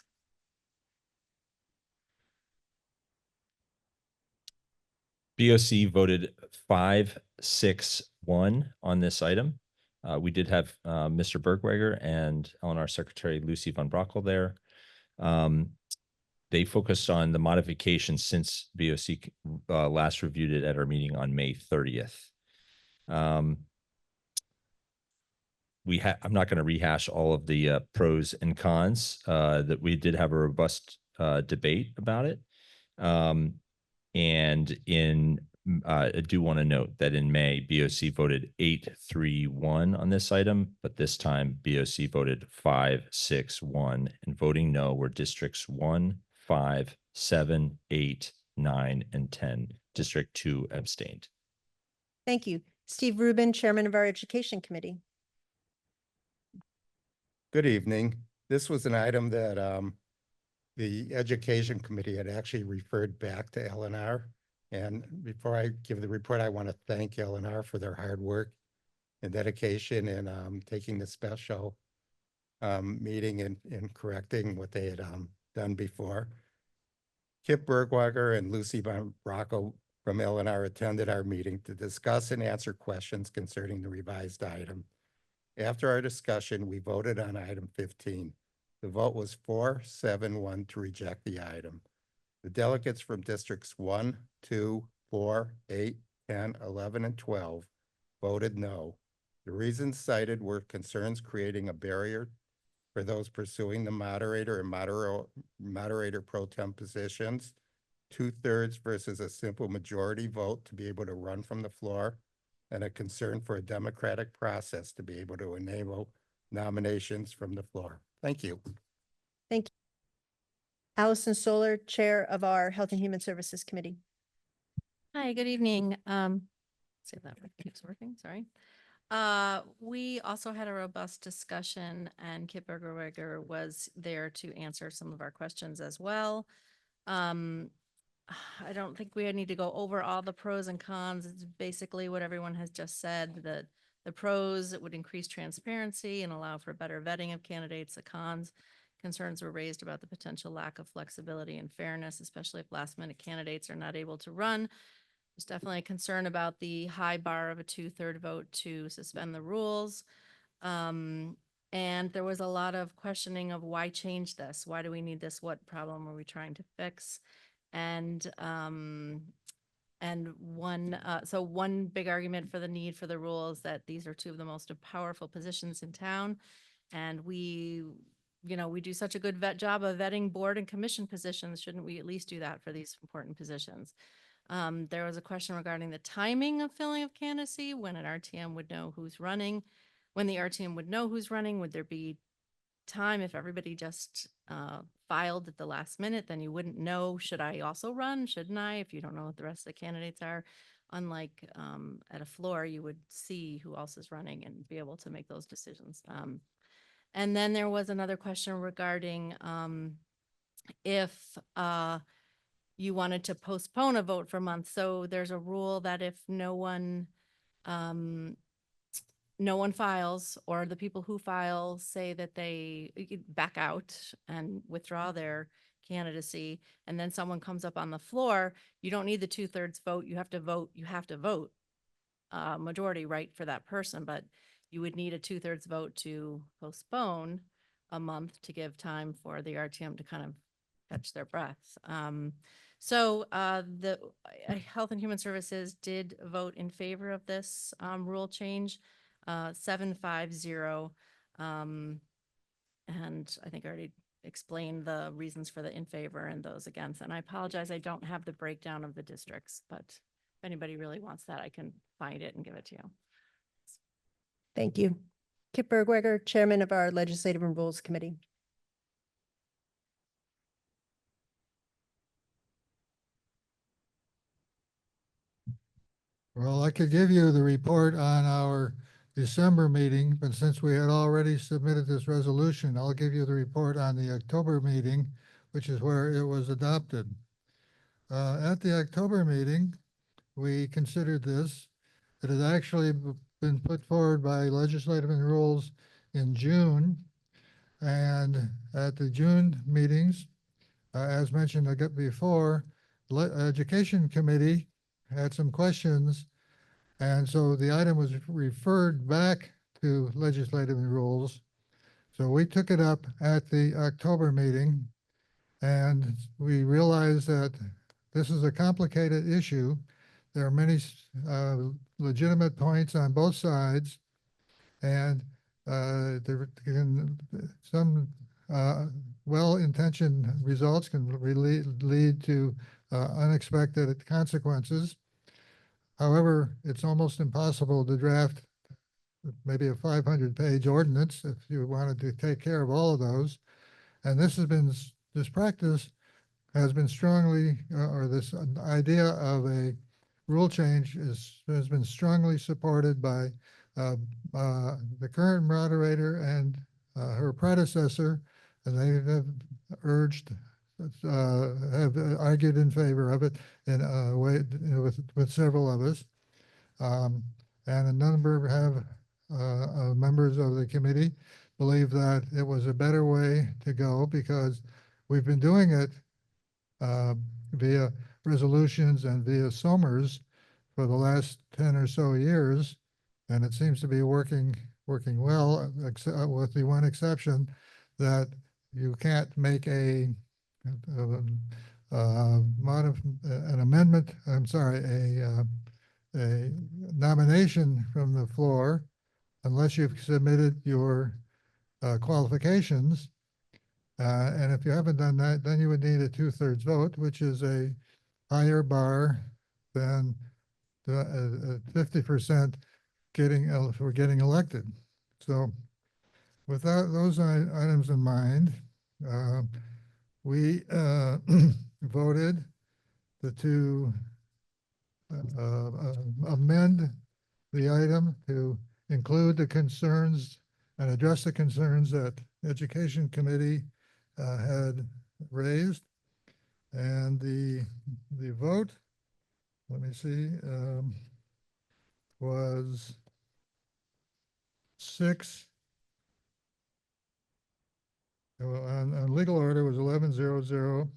BOC voted 5-6-1 on this item. We did have Mr. Bergweger and LNR Secretary Lucy Von Brockel there. They focused on the modifications since BOC last reviewed it at our meeting on May 30th. I'm not going to rehash all of the pros and cons that we did have a robust debate about it. And I do want to note that in May, BOC voted 8-3-1 on this item, but this time BOC voted 5-6-1, and voting no were districts 1, 5, 7, 8, 9, and 10. District 2 abstained. Thank you. Steve Rubin, Chairman of our Education Committee. Good evening. This was an item that the Education Committee had actually referred back to LNR. And before I give the report, I want to thank LNR for their hard work and dedication in taking the special meeting and correcting what they had done before. Kip Bergweger and Lucy Von Brockel from LNR attended our meeting to discuss and answer questions concerning the revised item. After our discussion, we voted on item 15. The vote was 4-7-1 to reject the item. The delegates from districts 1, 2, 4, 8, 10, 11, and 12 voted no. The reasons cited were concerns creating a barrier for those pursuing the moderator and moderator pro tem positions, 2/3 versus a simple majority vote to be able to run from the floor, and a concern for a democratic process to be able to enable nominations from the floor. Thank you. Thank you. Allison Solar, Chair of our Health and Human Services Committee. Hi, good evening. See if that keeps working, sorry. We also had a robust discussion and Kip Bergweger was there to answer some of our questions as well. I don't think we need to go over all the pros and cons. It's basically what everyone has just said. The pros, it would increase transparency and allow for better vetting of candidates. The cons, concerns were raised about the potential lack of flexibility and fairness, especially if last minute candidates are not able to run. There's definitely a concern about the high bar of a 2/3 vote to suspend the rules. And there was a lot of questioning of why change this? Why do we need this? What problem are we trying to fix? And one big argument for the need for the rule is that these are two of the most powerful positions in town. And we do such a good job of vetting board and commission positions. Shouldn't we at least do that for these important positions? There was a question regarding the timing of filling of candidacy, when an RTM would know who's running. When the RTM would know who's running, would there be time if everybody just filed at the last minute? Then you wouldn't know, should I also run? Shouldn't I? If you don't know what the rest of the candidates are. Unlike at a floor, you would see who else is running and be able to make those decisions. And then there was another question regarding if you wanted to postpone a vote for a month. So there's a rule that if no one files, or the people who file say that they back out and withdraw their candidacy, and then someone comes up on the floor, you don't need the 2/3 vote. You have to vote majority right for that person, but you would need a 2/3 vote to postpone a month to give time for the RTM to kind of catch their breath. So the Health and Human Services did vote in favor of this rule change, 7-5-0. And I think I already explained the reasons for the in favor and those against. And I apologize, I don't have the breakdown of the districts, but if anybody really wants that, I can find it and give it to you. Thank you. Kip Bergweger, Chairman of our Legislative and Rules Committee. Well, I could give you the report on our December meeting, but since we had already submitted this resolution, I'll give you the report on the October meeting, which is where it was adopted. At the October meeting, we considered this. It had actually been put forward by Legislative and Rules in June. And at the June meetings, as mentioned before, Education Committee had some questions. And so the item was referred back to Legislative and Rules. So we took it up at the October meeting, and we realized that this is a complicated issue. There are many legitimate points on both sides, and some well-intentioned results can lead to unexpected consequences. However, it's almost impossible to draft maybe a 500-page ordinance if you wanted to take care of all of those. And this practice has been strongly, or this idea of a rule change has been strongly supported by the current moderator and her predecessor, and they have have argued in favor of it in a way with several of us. And a number of members of the committee believe that it was a better way to go because we've been doing it via resolutions and via SOMERS for the last 10 or so years, and it seems to be working well, with the one exception that you can't make an amendment, a nomination from the floor unless you've submitted your qualifications. And if you haven't done that, then you would need a 2/3 vote, which is a higher bar than 50% for getting elected. So with those items in mind, we voted to amend the item to include the concerns and address the concerns that Education Committee had raised. And the vote, let me see, was 6. On legal order was 11-0-0,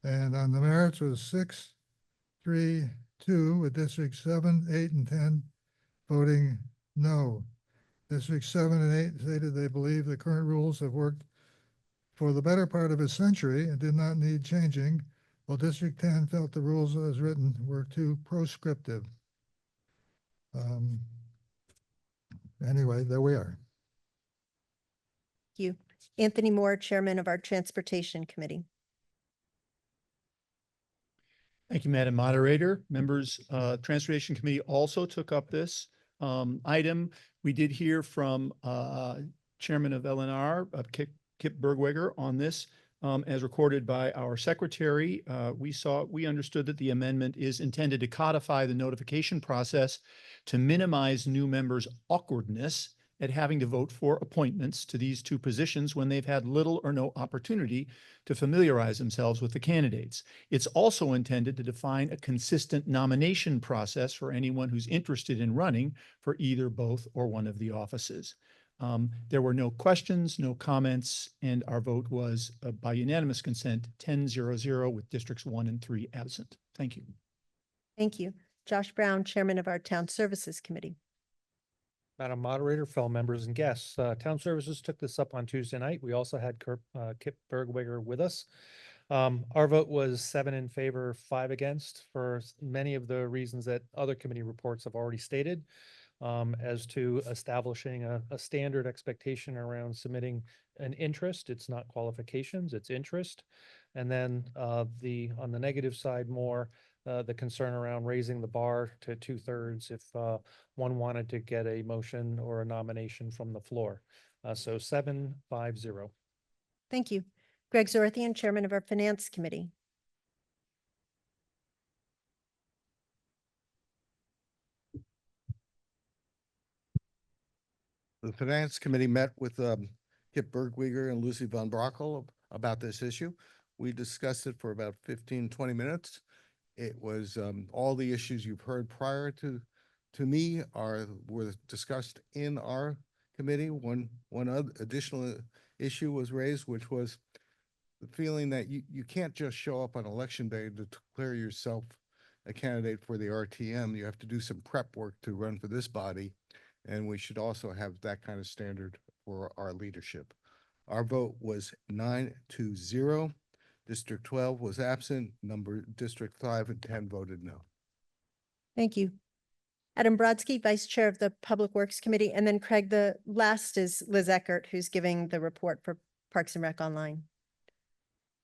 and on the merits was 6-3 2, with District 7, 8, and 10 voting no. District 7 and 8 stated they believe the current rules have worked for the better part of a century and did not need changing, while District 10 felt the rules as written were too proscriptive. Anyway, there we are. Thank you. Anthony Moore, Chairman of our Transportation Committee. Thank you, Madam Moderator. Members, Transportation Committee also took up this item. We did hear from Chairman of LNR, Kip Bergweger, on this. As recorded by our secretary, we understood that the amendment is intended to codify the notification process to minimize new members' awkwardness at having to vote for appointments to these two positions when they've had little or no opportunity to familiarize themselves with the candidates. It's also intended to define a consistent nomination process for anyone who's interested in running for either, both, or one of the offices. There were no questions, no comments, and our vote was by unanimous consent, 10-0-0, with districts 1 and 3 absent. Thank you. Thank you. Josh Brown, Chairman of our Town Services Committee. Madam Moderator, fellow members and guests, Town Services took this up on Tuesday night. We also had Kip Bergweger with us. Our vote was 7 in favor, 5 against, for many of the reasons that other committee reports have already stated, as to establishing a standard expectation around submitting an interest. It's not qualifications, it's interest. And then on the negative side, more the concern around raising the bar to 2/3 if one wanted to get a motion or a nomination from the floor. So 7-5-0. Thank you. Greg Zorthian, Chairman of our Finance Committee. The Finance Committee met with Kip Bergweger and Lucy Von Brockel about this issue. We discussed it for about 15-20 minutes. It was all the issues you've heard prior to me were discussed in our committee. One other additional issue was raised, which was the feeling that you can't just show up on election day to declare yourself a candidate for the RTM. You have to do some prep work to run for this body. And we should also have that kind of standard for our leadership. Our vote was 9-0. District 12 was absent. District 5 and 10 voted no. Thank you. Adam Brodsky, Vice Chair of the Public Works Committee. And then Craig, the last is Liz Eckert, who's giving the report for Parks and Rec Online.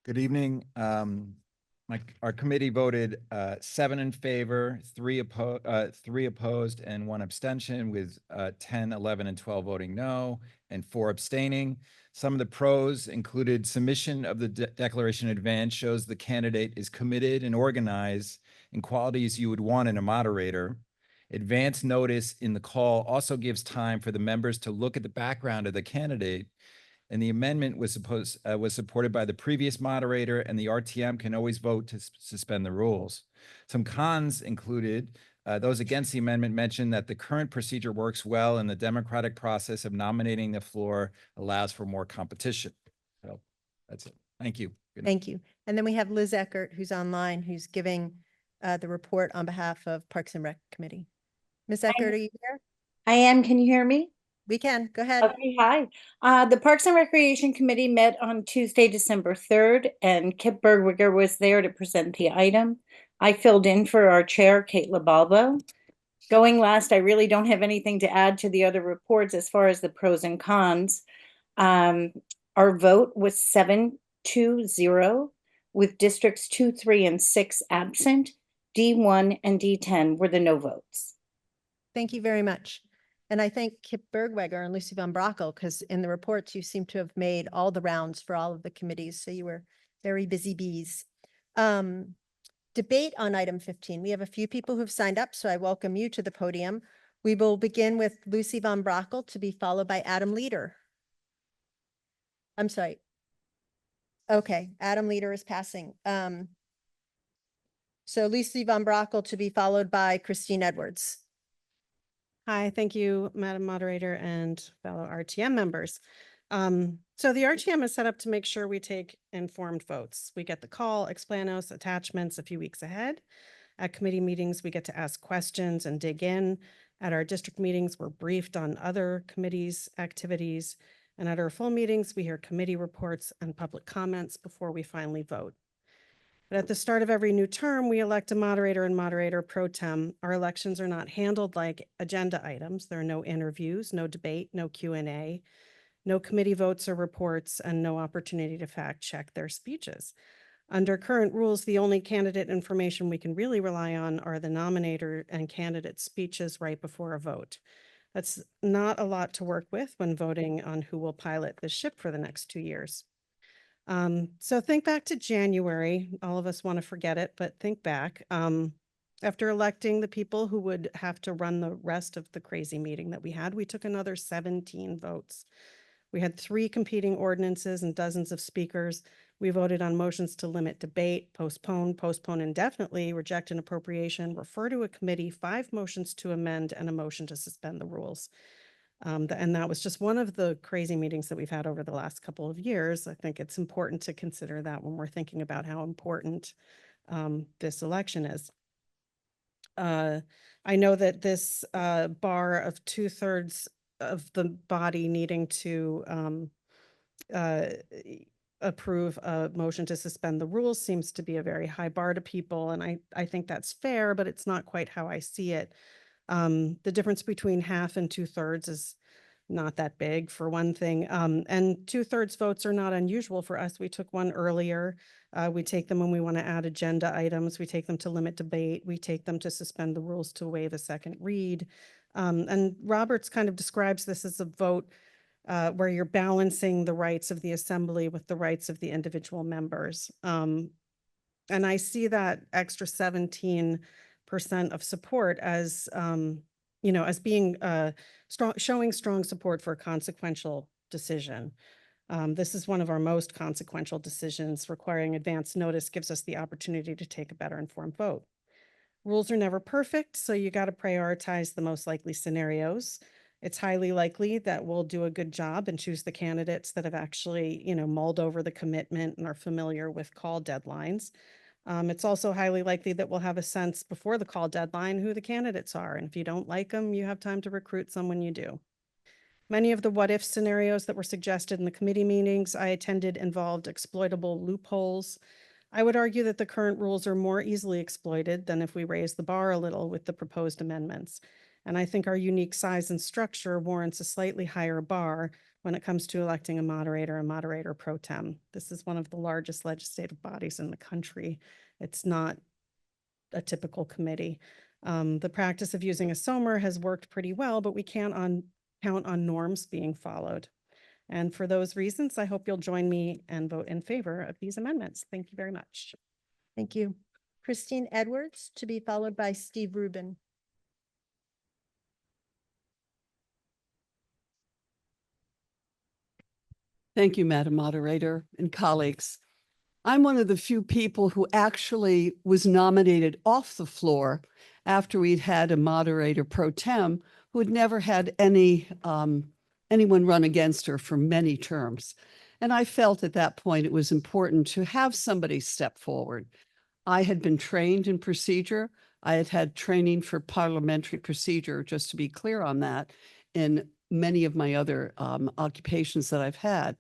Good evening. Our committee voted 7 in favor, 3 opposed, and 1 abstention, with 10, 11, and 12 voting no, and 4 abstaining. Some of the pros included submission of the declaration in advance shows the candidate is committed and organized in qualities you would want in a moderator. Advance notice in the call also gives time for the members to look at the background of the candidate. And the amendment was supported by the previous moderator, and the RTM can always vote to suspend the rules. Some cons included those against the amendment mentioned that the current procedure works well and the democratic process of nominating the floor allows for more competition. So that's it. Thank you. Thank you. And then we have Liz Eckert, who's online, who's giving the report on behalf of Parks and Rec Committee. Ms. Eckert, are you here? I am. Can you hear me? We can. Go ahead. Okay, hi. The Parks and Recreation Committee met on Tuesday, December 3rd, and Kip Bergweger was there to present the item. I filled in for our chair, Kate LaBalbo. Going last, I really don't have anything to add to the other reports as far as the pros and cons. Our vote was 7-0, with districts 2, 3, and 6 absent. D1 and D10 were the no votes. Thank you very much. And I thank Kip Bergweger and Lucy Von Brockel, because in the reports, you seem to have made all the rounds for all of the committees. So you were very busy bees. Debate on item 15. We have a few people who've signed up, so I welcome you to the podium. We will begin with Lucy Von Brockel, to be followed by Adam Leader. I'm sorry. Okay, Adam Leader is passing. So Lucy Von Brockel to be followed by Christine Edwards. Hi, thank you, Madam Moderator and fellow RTM members. So the RTM is set up to make sure we take informed votes. We get the call, explanos, attachments a few weeks ahead. At committee meetings, we get to ask questions and dig in. At our district meetings, we're briefed on other committees' activities. And at our full meetings, we hear committee reports and public comments before we finally vote. But at the start of every new term, we elect a moderator and moderator pro tem. Our elections are not handled like agenda items. There are no interviews, no debate, no Q&A, no committee votes or reports, and no opportunity to fact check their speeches. Under current rules, the only candidate information we can really rely on are the nominator and candidate speeches right before a vote. That's not a lot to work with when voting on who will pilot the ship for the next 2 years. So think back to January. All of us want to forget it, but think back. After electing the people who would have to run the rest of the crazy meeting that we had, we took another 17 votes. We had 3 competing ordinances and dozens of speakers. We voted on motions to limit debate, postpone indefinitely, reject an appropriation, refer to a committee, 5 motions to amend, and a motion to suspend the rules. And that was just one of the crazy meetings that we've had over the last couple of years. I think it's important to consider that when we're thinking about how important this election is. I know that this bar of 2/3 of the body needing to approve a motion to suspend the rules seems to be a very high bar to people. And I think that's fair, but it's not quite how I see it. The difference between half and 2/3 is not that big, for one thing. And 2/3 votes are not unusual for us. We took one earlier. We take them when we want to add agenda items. We take them to limit debate. We take them to suspend the rules to waive a second read. And Roberts kind of describes this as a vote where you're balancing the rights of the assembly with the rights of the individual members. And I see that extra 17% of support as, as being showing strong support for a consequential decision. This is one of our most consequential decisions. Requiring advance notice gives us the opportunity to take a better informed vote. Rules are never perfect, so you got to prioritize the most likely scenarios. It's highly likely that we'll do a good job and choose the candidates that have actually, mulled over the commitment and are familiar with call deadlines. It's also highly likely that we'll have a sense before the call deadline who the candidates are. And if you don't like them, you have time to recruit someone you do. Many of the what-if scenarios that were suggested in the committee meetings I attended involved exploitable loopholes. I would argue that the current rules are more easily exploited than if we raise the bar a little with the proposed amendments. And I think our unique size and structure warrants a slightly higher bar when it comes to electing a moderator pro tem. This is one of the largest legislative bodies in the country. It's not a typical committee. The practice of using a SOMR has worked pretty well, but we can't count on norms being followed. And for those reasons, I hope you'll join me and vote in favor of these amendments. Thank you very much. Thank you. Christine Edwards, to be followed by Steve Rubin. Thank you, Madam Moderator and colleagues. I'm one of the few people who actually was nominated off the floor after we'd had a moderator pro tem who had never had anyone run against her for many terms. And I felt at that point it was important to have somebody step forward. I had been trained in procedure. I had had training for parliamentary procedure, just to be clear on that, in many of my other occupations that I've had.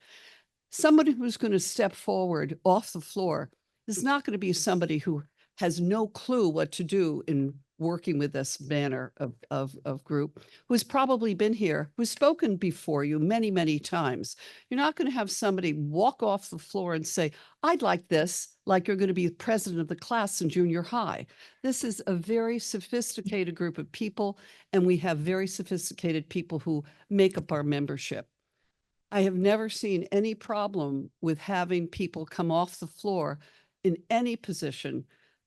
Somebody who's going to step forward off the floor is not going to be somebody who has no clue what to do in working with this manner of group, who's probably been here, who's spoken before you many, many times. You're not going to have somebody walk off the floor and say, I'd like this, like you're going to be the president of the class in junior high. This is a very sophisticated group of people, and we have very sophisticated people who make up our membership. I have never seen any problem with having people come off the floor in any position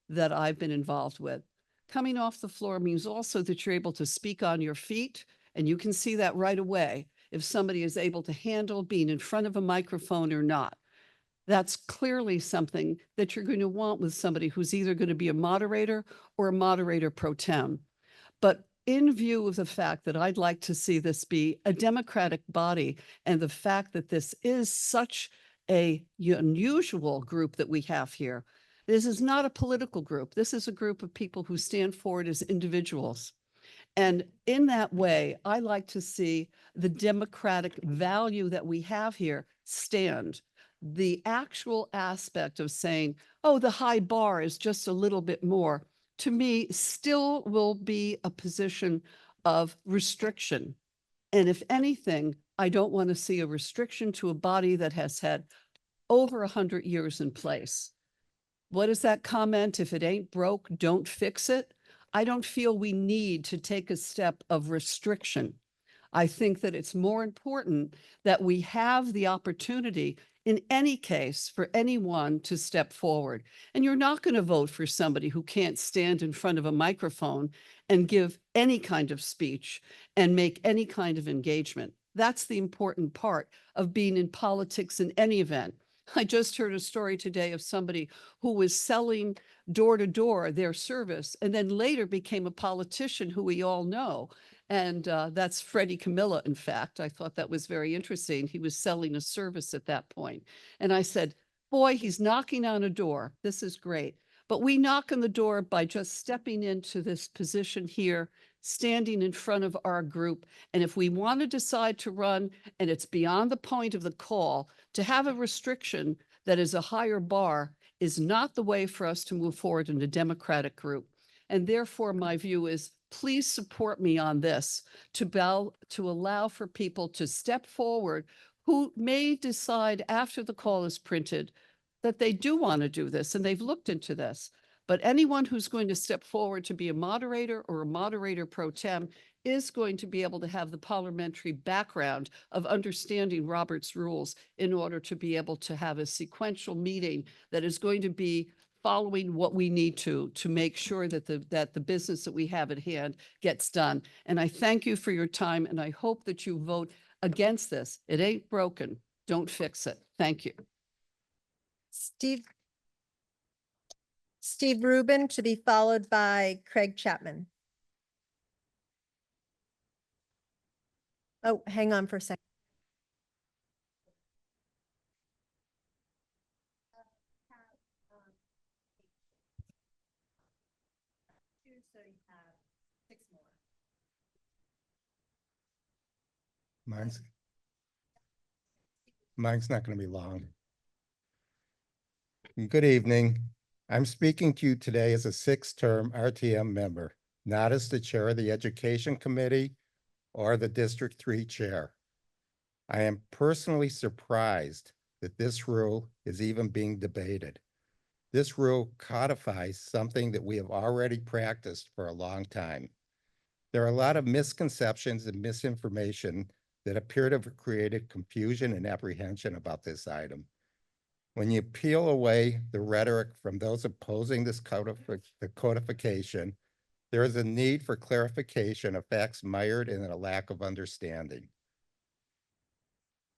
that I've been involved with. Coming off the floor means also that you're able to speak on your feet, and you can see that right away if somebody is able to handle being in front of a microphone or not. That's clearly something that you're going to want with somebody who's either going to be a moderator or a moderator pro tem. But in view of the fact that I'd like to see this be a democratic body, and the fact that this is such an unusual group that we have here, This is not a political group. This is a group of people who stand forward as individuals. And in that way, I like to see the democratic value that we have here stand. The actual aspect of saying, oh, the high bar is just a little bit more, to me, still will be a position of restriction. And if anything, I don't want to see a restriction to a body that has had over 100 years in place. What is that comment? If it ain't broke, don't fix it. I don't feel we need to take a step of restriction. I think that it's more important that we have the opportunity in any case for anyone to step forward. And you're not going to vote for somebody who can't stand in front of a microphone and give any kind of speech and make any kind of engagement. That's the important part of being in politics in any event. I just heard a story today of somebody who was selling door to door their service and then later became a politician who we all know. And that's Freddie Camilla, in fact. I thought that was very interesting. He was selling a service at that point. And I said, boy, he's knocking on a door. This is great. But we knock on the door by just stepping into this position here, standing in front of our group. And if we want to decide to run, and it's beyond the point of the call, to have a restriction that is a higher bar is not the way for us to move forward in a democratic group. And therefore, my view is, please support me on this to allow for people to step forward who may decide after the call is printed that they do want to do this and they've looked into this. But anyone who's going to step forward to be a moderator or a moderator pro tem is going to be able to have the parliamentary background of understanding Robert's rules in order to be able to have a sequential meeting that is going to be following what we need to make sure that the business that we have at hand gets done. And I thank you for your time, and I hope that you vote against this. It ain't broken. Don't fix it. Thank you. Steve Rubin, to be followed by Craig Chapman. Oh, hang on for a second. Mine's not going to be long. Good evening. I'm speaking to you today as a sixth-term RTM member, not as the chair of the Education Committee or the District 3 chair. I am personally surprised that this rule is even being debated. This rule codifies something that we have already practiced for a long time. There are a lot of misconceptions and misinformation that appear to have created confusion and apprehension about this item. When you peel away the rhetoric from those opposing this codification, there is a need for clarification of facts mired in a lack of understanding.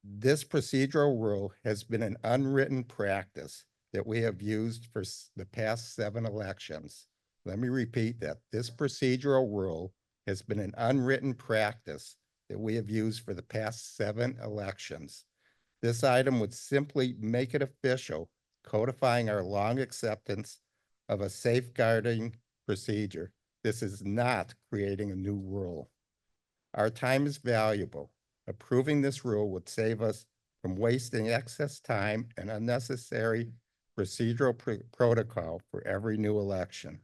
This procedural rule has been an unwritten practice that we have used for the past 7 elections. Let me repeat that. This procedural rule has been an unwritten practice that we have used for the past 7 elections. This item would simply make it official, codifying our long acceptance of a safeguarding procedure. This is not creating a new rule. Our time is valuable. Approving this rule would save us from wasting excess time and unnecessary procedural protocol for every new election.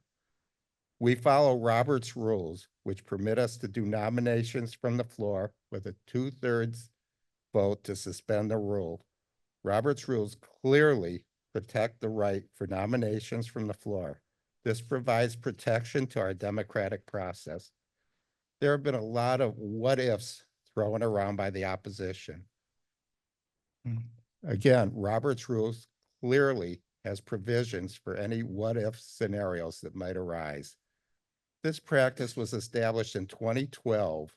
We follow Robert's rules, which permit us to do nominations from the floor with a 2/3 vote to suspend the rule. Robert's rules clearly protect the right for nominations from the floor. This provides protection to our democratic process. There have been a lot of what ifs thrown around by the opposition. Again, Robert's rules clearly has provisions for any what if scenarios that might arise. This practice was established in 2012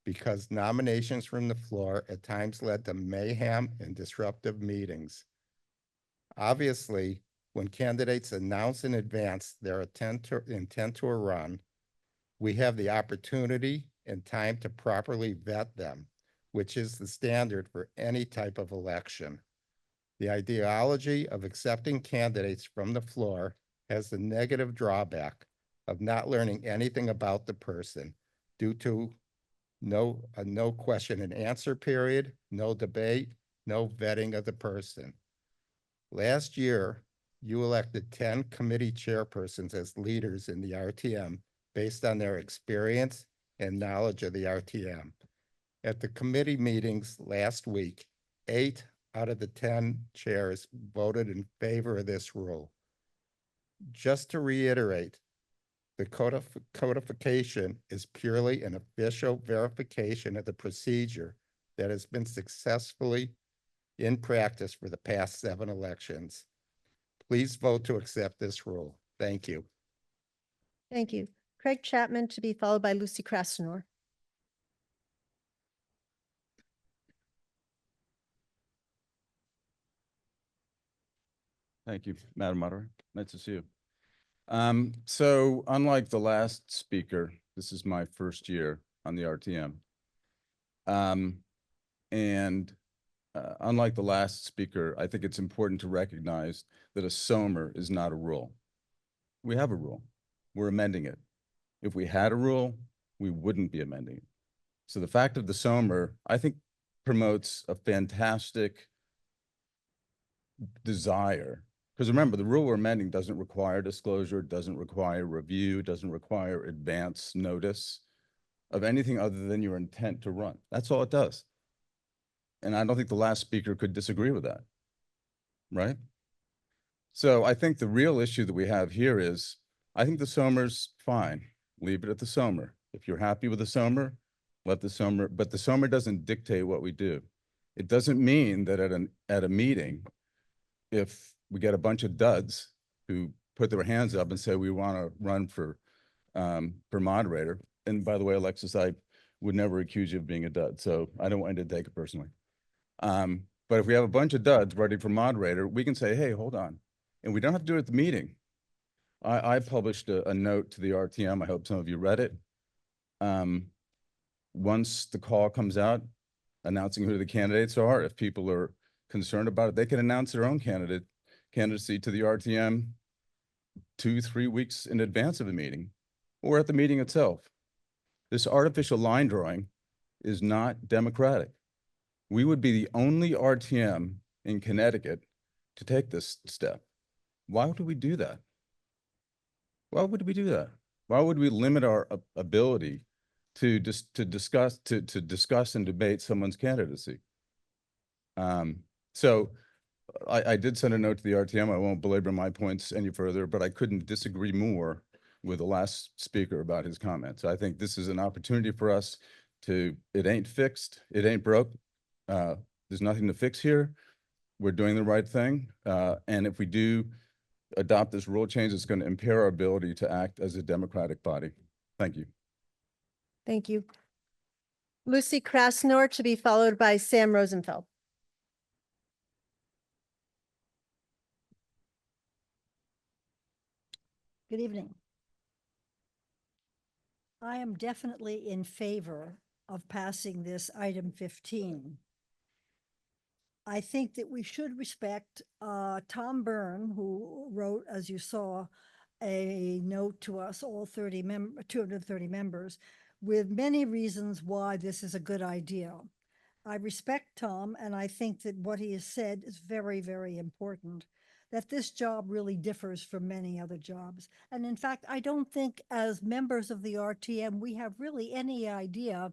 because nominations from the floor at times led to mayhem and disruptive meetings. Obviously, when candidates announce in advance their intent to run, we have the opportunity and time to properly vet them, which is the standard for any type of election. The ideology of accepting candidates from the floor has the negative drawback of not learning anything about the person due to no question and answer period, no debate, no vetting of the person. Last year, you elected 10 committee chairpersons as leaders in the RTM based on their experience and knowledge of the RTM. At the committee meetings last week, 8 out of the 10 chairs voted in favor of this rule. Just to reiterate, the codification is purely an official verification of the procedure that has been successfully in practice for the past 7 elections. Please vote to accept this rule. Thank you. Thank you. Craig Chapman to be followed by Lucy Krasnor. Thank you, Madam Moderator. Nice to see you. So unlike the last speaker, this is my first year on the RTM. Unlike the last speaker, I think it's important to recognize that a SOMR is not a rule. We have a rule. We're amending it. If we had a rule, we wouldn't be amending it. So the fact of the SOMR, I think, promotes a fantastic desire. Because remember, the rule we're amending doesn't require disclosure, doesn't require review, doesn't require advance notice of anything other than your intent to run. That's all it does. And I don't think the last speaker could disagree with that, right? So I think the real issue that we have here is, I think the SOMR's fine. Leave it at the SOMR. If you're happy with the SOMR, let the SOMR, but the SOMR doesn't dictate what we do. It doesn't mean that at a meeting, if we get a bunch of duds who put their hands up and say, we want to run for moderator. And by the way, Alexis, I would never accuse you of being a dud, so I don't want you to take it personally. But if we have a bunch of duds ready for moderator, we can say, hey, hold on. And we don't have to do it at the meeting. I published a note to the RTM. I hope some of you read it. Once the call comes out, announcing who the candidates are, if people are concerned about it, they can announce their own candidacy to the RTM 2-3 weeks in advance of the meeting or at the meeting itself. This artificial line drawing is not democratic. We would be the only RTM in Connecticut to take this step. Why would we do that? Why would we do that? Why would we limit our ability to discuss and debate someone's candidacy? So I did send a note to the RTM. I won't belabor my points any further, but I couldn't disagree more with the last speaker about his comments. I think this is an opportunity for us to, it ain't fixed, it ain't broke. There's nothing to fix here. We're doing the right thing. And if we do adopt this rule change, it's going to impair our ability to act as a democratic body. Thank you. Thank you. Lucy Krasnor to be followed by Sam Rosenfeld. Good evening. I am definitely in favor of passing this item 15. I think that we should respect Tom Byrne, who wrote, as you saw, a note to us, all 230 members, with many reasons why this is a good idea. I respect Tom, and I think that what he has said is very, very important, that this job really differs from many other jobs. And in fact, I don't think as members of the RTM, we have really any idea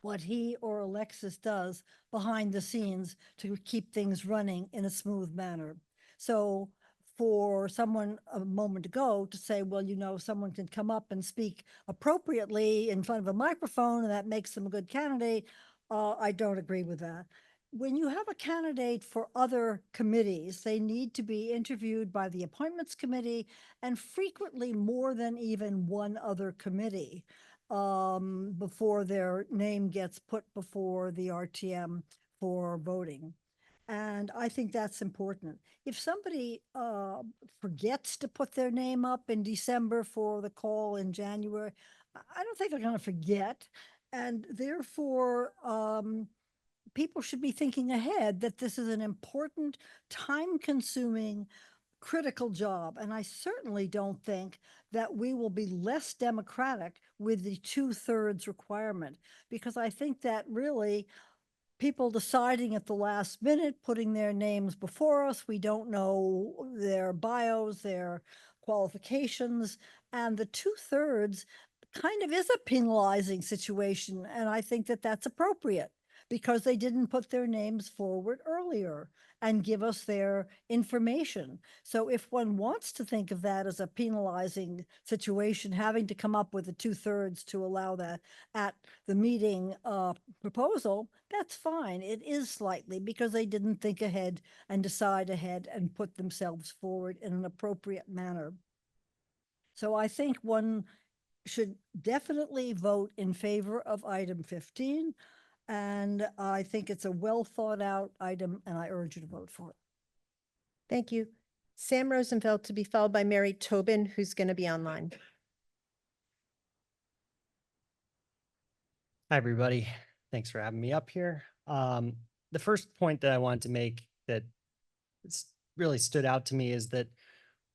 what he or Alexis does behind the scenes to keep things running in a smooth manner. So for someone a moment ago to say, well, you know, someone can come up and speak appropriately in front of a microphone and that makes them a good candidate, I don't agree with that. When you have a candidate for other committees, they need to be interviewed by the appointments committee and frequently more than even one other committee before their name gets put before the RTM for voting. And I think that's important. If somebody forgets to put their name up in December for the call in January, I don't think they're going to forget. And therefore, people should be thinking ahead that this is an important, time-consuming, critical job. And I certainly don't think that we will be less democratic with the 2/3 requirement, because I think that really people deciding at the last minute, putting their names before us, we don't know their bios, their qualifications, and the 2/3 kind of is a penalizing situation. And I think that that's appropriate because they didn't put their names forward earlier and give us their information. So if one wants to think of that as a penalizing situation, having to come up with the 2/3 to allow that at the meeting proposal, that's fine. It is slightly because they didn't think ahead and decide ahead and put themselves forward in an appropriate manner. So I think one should definitely vote in favor of item 15. And I think it's a well thought out item and I urge you to vote for it. Thank you. Sam Rosenfeld, to be followed by Mary Tobin, who's going to be online. Hi, everybody. Thanks for having me up here. The first point that I wanted to make that really stood out to me is that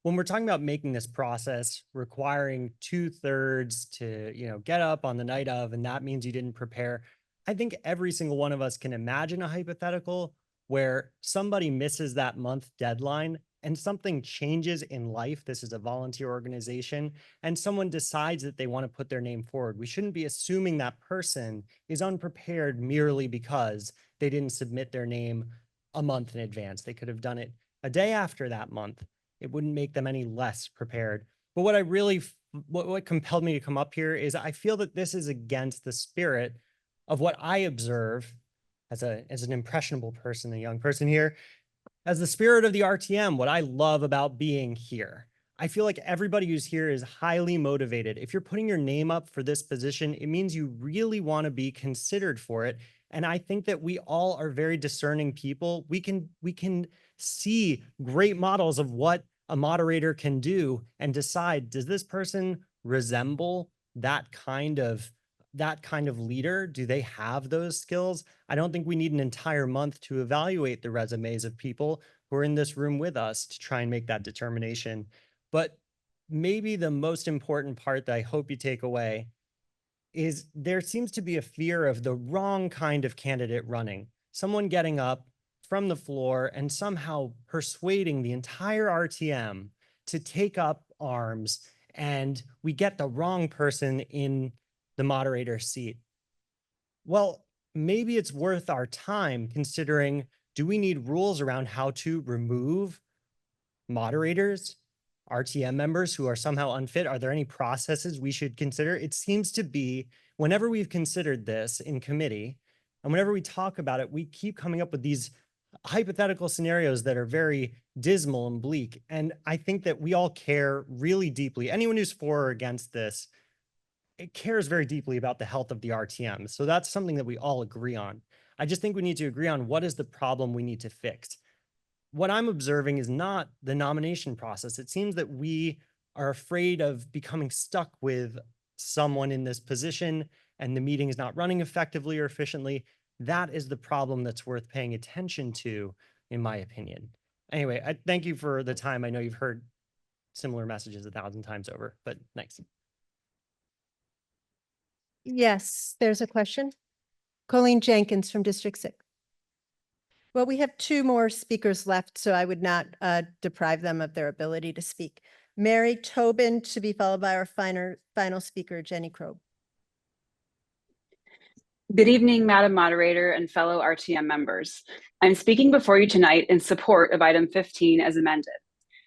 when we're talking about making this process requiring 2/3 to, get up on the night of, and that means you didn't prepare, I think every single one of us can imagine a hypothetical where somebody misses that month deadline and something changes in life. This is a volunteer organization, and someone decides that they want to put their name forward. We shouldn't be assuming that person is unprepared merely because they didn't submit their name a month in advance. They could have done it a day after that month. It wouldn't make them any less prepared. But what I really, what compelled me to come up here is I feel that this is against the spirit of what I observe as an impressionable person, a young person here, as the spirit of the RTM, what I love about being here. I feel like everybody who's here is highly motivated. If you're putting your name up for this position, it means you really want to be considered for it. And I think that we all are very discerning people. We can see great models of what a moderator can do and decide, does this person resemble that kind of leader? Do they have those skills? I don't think we need an entire month to evaluate the resumes of people who are in this room with us to try and make that determination. But maybe the most important part that I hope you take away is there seems to be a fear of the wrong kind of candidate running. Someone getting up from the floor and somehow persuading the entire RTM to take up arms, and we get the wrong person in the moderator seat. Well, maybe it's worth our time considering, do we need rules around how to remove moderators, RTM members who are somehow unfit? Are there any processes we should consider? It seems to be whenever we've considered this in committee and whenever we talk about it, we keep coming up with these hypothetical scenarios that are very dismal and bleak. And I think that we all care really deeply. Anyone who's for or against this, it cares very deeply about the health of the RTM. So that's something that we all agree on. I just think we need to agree on what is the problem we need to fix. What I'm observing is not the nomination process. It seems that we are afraid of becoming stuck with someone in this position and the meeting is not running effectively or efficiently. That is the problem that's worth paying attention to, in my opinion. Anyway, I thank you for the time. I know you've heard similar messages 1,000 times over, but thanks. Yes, there's a question. Colleen Jenkins from District 6. Well, we have 2 more speakers left, so I would not deprive them of their ability to speak. Mary Tobin, to be followed by our final speaker, Jenny Krob. Good evening, Madam Moderator and fellow RTM members. I'm speaking before you tonight in support of item 15 as amended.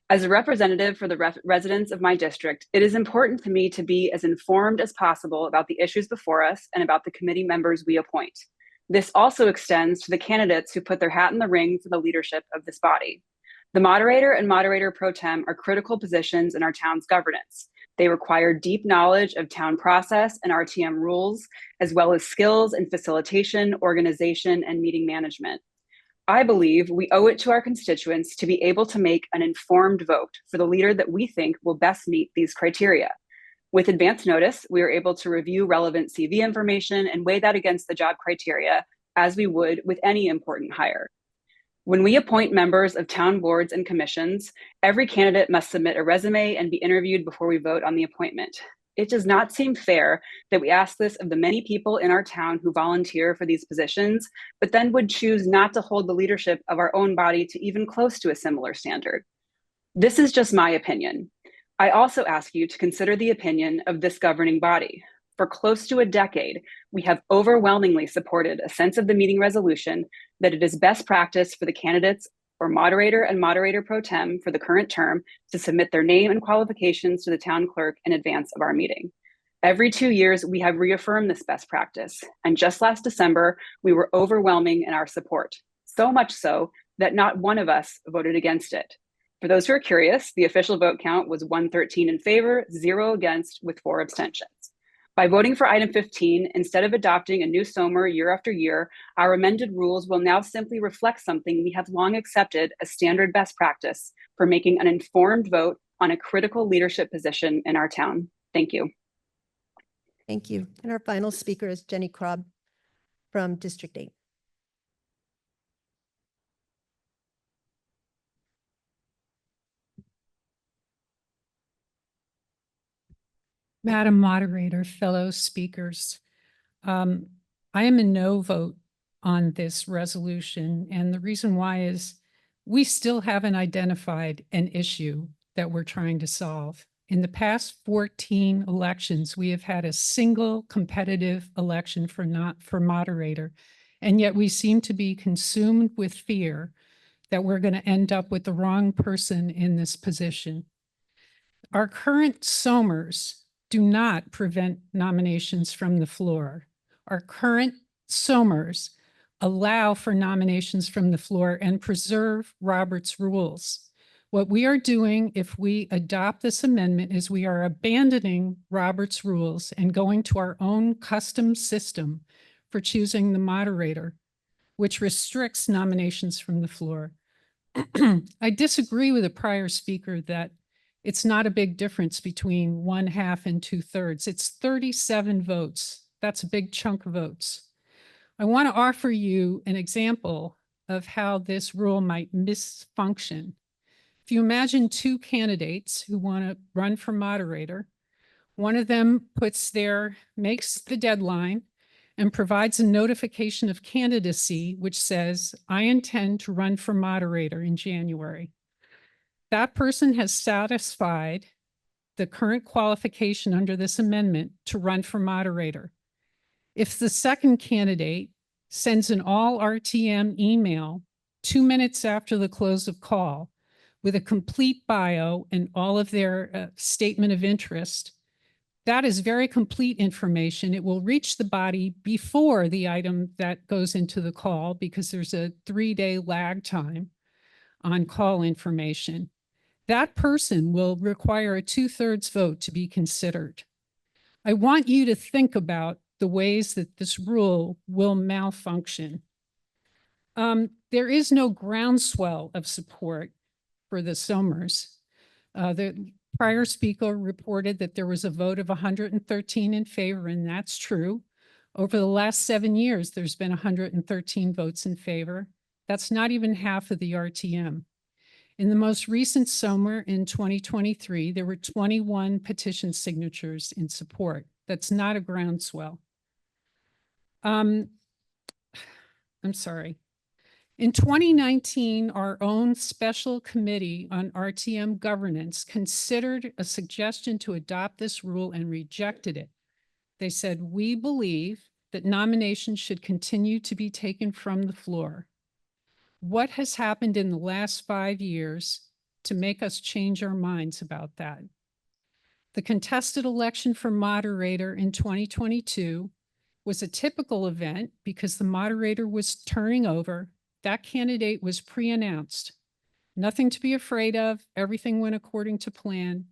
As a representative for the residents of my district, it is important to me to be as informed as possible about the issues before us and about the committee members we appoint. This also extends to the candidates who put their hat in the ring for the leadership of this body. The moderator and moderator pro tem are critical positions in our town's governance. They require deep knowledge of town process and RTM rules, as well as skills in facilitation, organization, and meeting management. I believe we owe it to our constituents to be able to make an informed vote for the leader that we think will best meet these criteria. With advance notice, we are able to review relevant CV information and weigh that against the job criteria as we would with any important hire. When we appoint members of town boards and commissions, every candidate must submit a resume and be interviewed before we vote on the appointment. It does not seem fair that we ask this of the many people in our town who volunteer for these positions, but then would choose not to hold the leadership of our own body to even close to a similar standard. This is just my opinion. I also ask you to consider the opinion of this governing body. For close to a decade, we have overwhelmingly supported a sense of the meeting resolution that it is best practice for the candidates or moderator and moderator pro tem for the current term to submit their name and qualifications to the town clerk in advance of our meeting. Every 2 years, we have reaffirmed this best practice, and just last December, we were overwhelming in our support, so much so that not one of us voted against it. For those who are curious, the official vote count was 113 in favor, 0 against, with 4 abstentions. By voting for item 15, instead of adopting a new SOMR year after year, our amended rules will now simply reflect something we have long accepted as standard best practice for making an informed vote on a critical leadership position in our town. Thank you. Thank you. And our final speaker is Jenny Krob from District 8. Madam Moderator, fellow speakers, I am a no vote on this resolution. And the reason why is we still haven't identified an issue that we're trying to solve. In the past 14 elections, we have had a single competitive election for moderator. And yet we seem to be consumed with fear that we're going to end up with the wrong person in this position. Our current SOMRs do not prevent nominations from the floor. Our current SOMRs allow for nominations from the floor and preserve Robert's rules. What we are doing if we adopt this amendment is we are abandoning Robert's rules and going to our own custom system for choosing the moderator, which restricts nominations from the floor. I disagree with a prior speaker that it's not a big difference between 1/2 and 2/3. It's 37 votes. That's a big chunk of votes. I want to offer you an example of how this rule might misfunction. If you imagine 2 candidates who want to run for moderator, one of them makes the deadline and provides a notification of candidacy, which says, I intend to run for moderator in January. That person has satisfied the current qualification under this amendment to run for moderator. If the second candidate sends an all RTM email 2 minutes after the close of call with a complete bio and all of their statement of interest, that is very complete information. It will reach the body before the item that goes into the call because there's a 3-day lag time on call information. That person will require a 2/3 vote to be considered. I want you to think about the ways that this rule will malfunction. There is no groundswell of support for the SOMRs. The prior speaker reported that there was a vote of 113 in favor, and that's true. Over the last 7 years, there's been 113 votes in favor. That's not even half of the RTM. In the most recent SOMR in 2023, there were 21 petition signatures in support. That's not a groundswell. I'm sorry. In 2019, our own special committee on RTM governance considered a suggestion to adopt this rule and rejected it. They said, we believe that nominations should continue to be taken from the floor. What has happened in the last 5 years to make us change our minds about that? The contested election for moderator in 2022 was a typical event because the moderator was turning over. That candidate was pre-announced. Nothing to be afraid of. Everything went according to plan.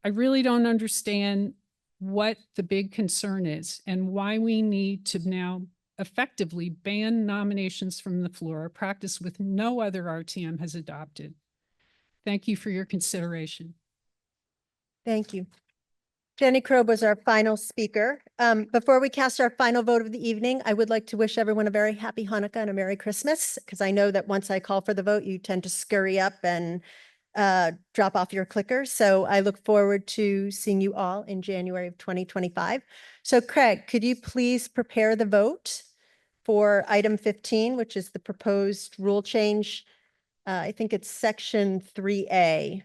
I really don't understand what the big concern is and why we need to now effectively ban nominations from the floor, a practice with no other RTM has adopted. Thank you for your consideration. Thank you. Jenny Krob was our final speaker. Before we cast our final vote of the evening, I would like to wish everyone a very happy Hanukkah and a Merry Christmas, because I know that once I call for the vote, you tend to scurry up and drop off your clicker. So I look forward to seeing you all in January of 2025. So Craig, could you please prepare the vote for item 15, which is the proposed rule change? I think it's section 3A.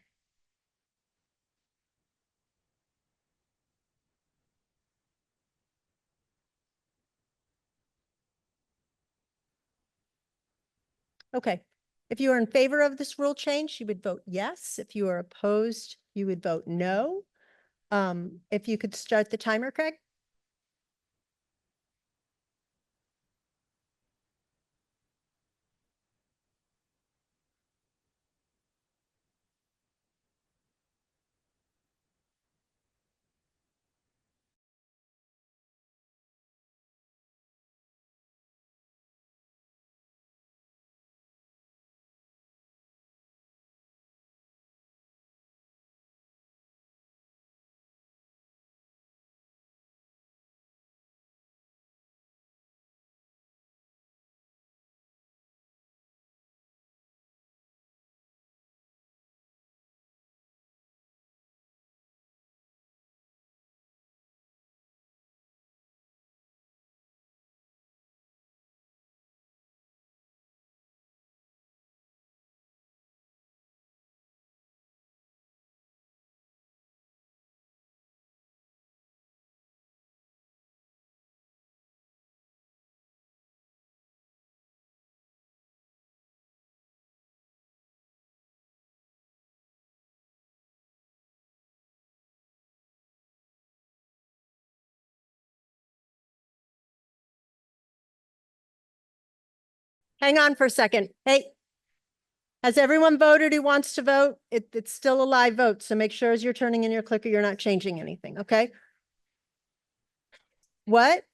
Okay, if you are in favor of this rule change, you would vote yes. If you are opposed, you would vote no. If you could start the timer, Craig? Hang on for a second. Hey, has everyone voted who wants to vote? It's still a live vote, so make sure as you're turning in your clicker, you're not changing anything, okay? What?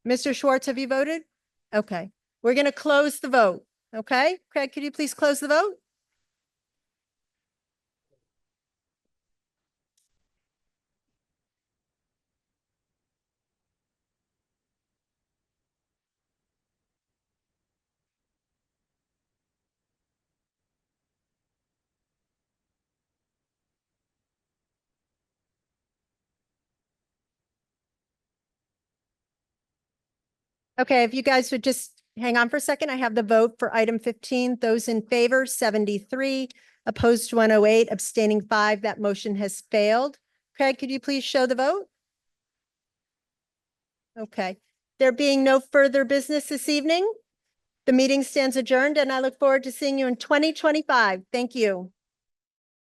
Mr. Schwartz, have you voted? Okay, we're gonna close the vote, okay? Craig, could you please close the vote? Okay, if you guys would just hang on for a second, I have the vote for item 15. Those in favor, 73, opposed 108, abstaining 5. That motion has failed. Craig, could you please show the vote? Okay, there being no further business this evening, the meeting stands adjourned and I look forward to seeing you in 2025. Thank you.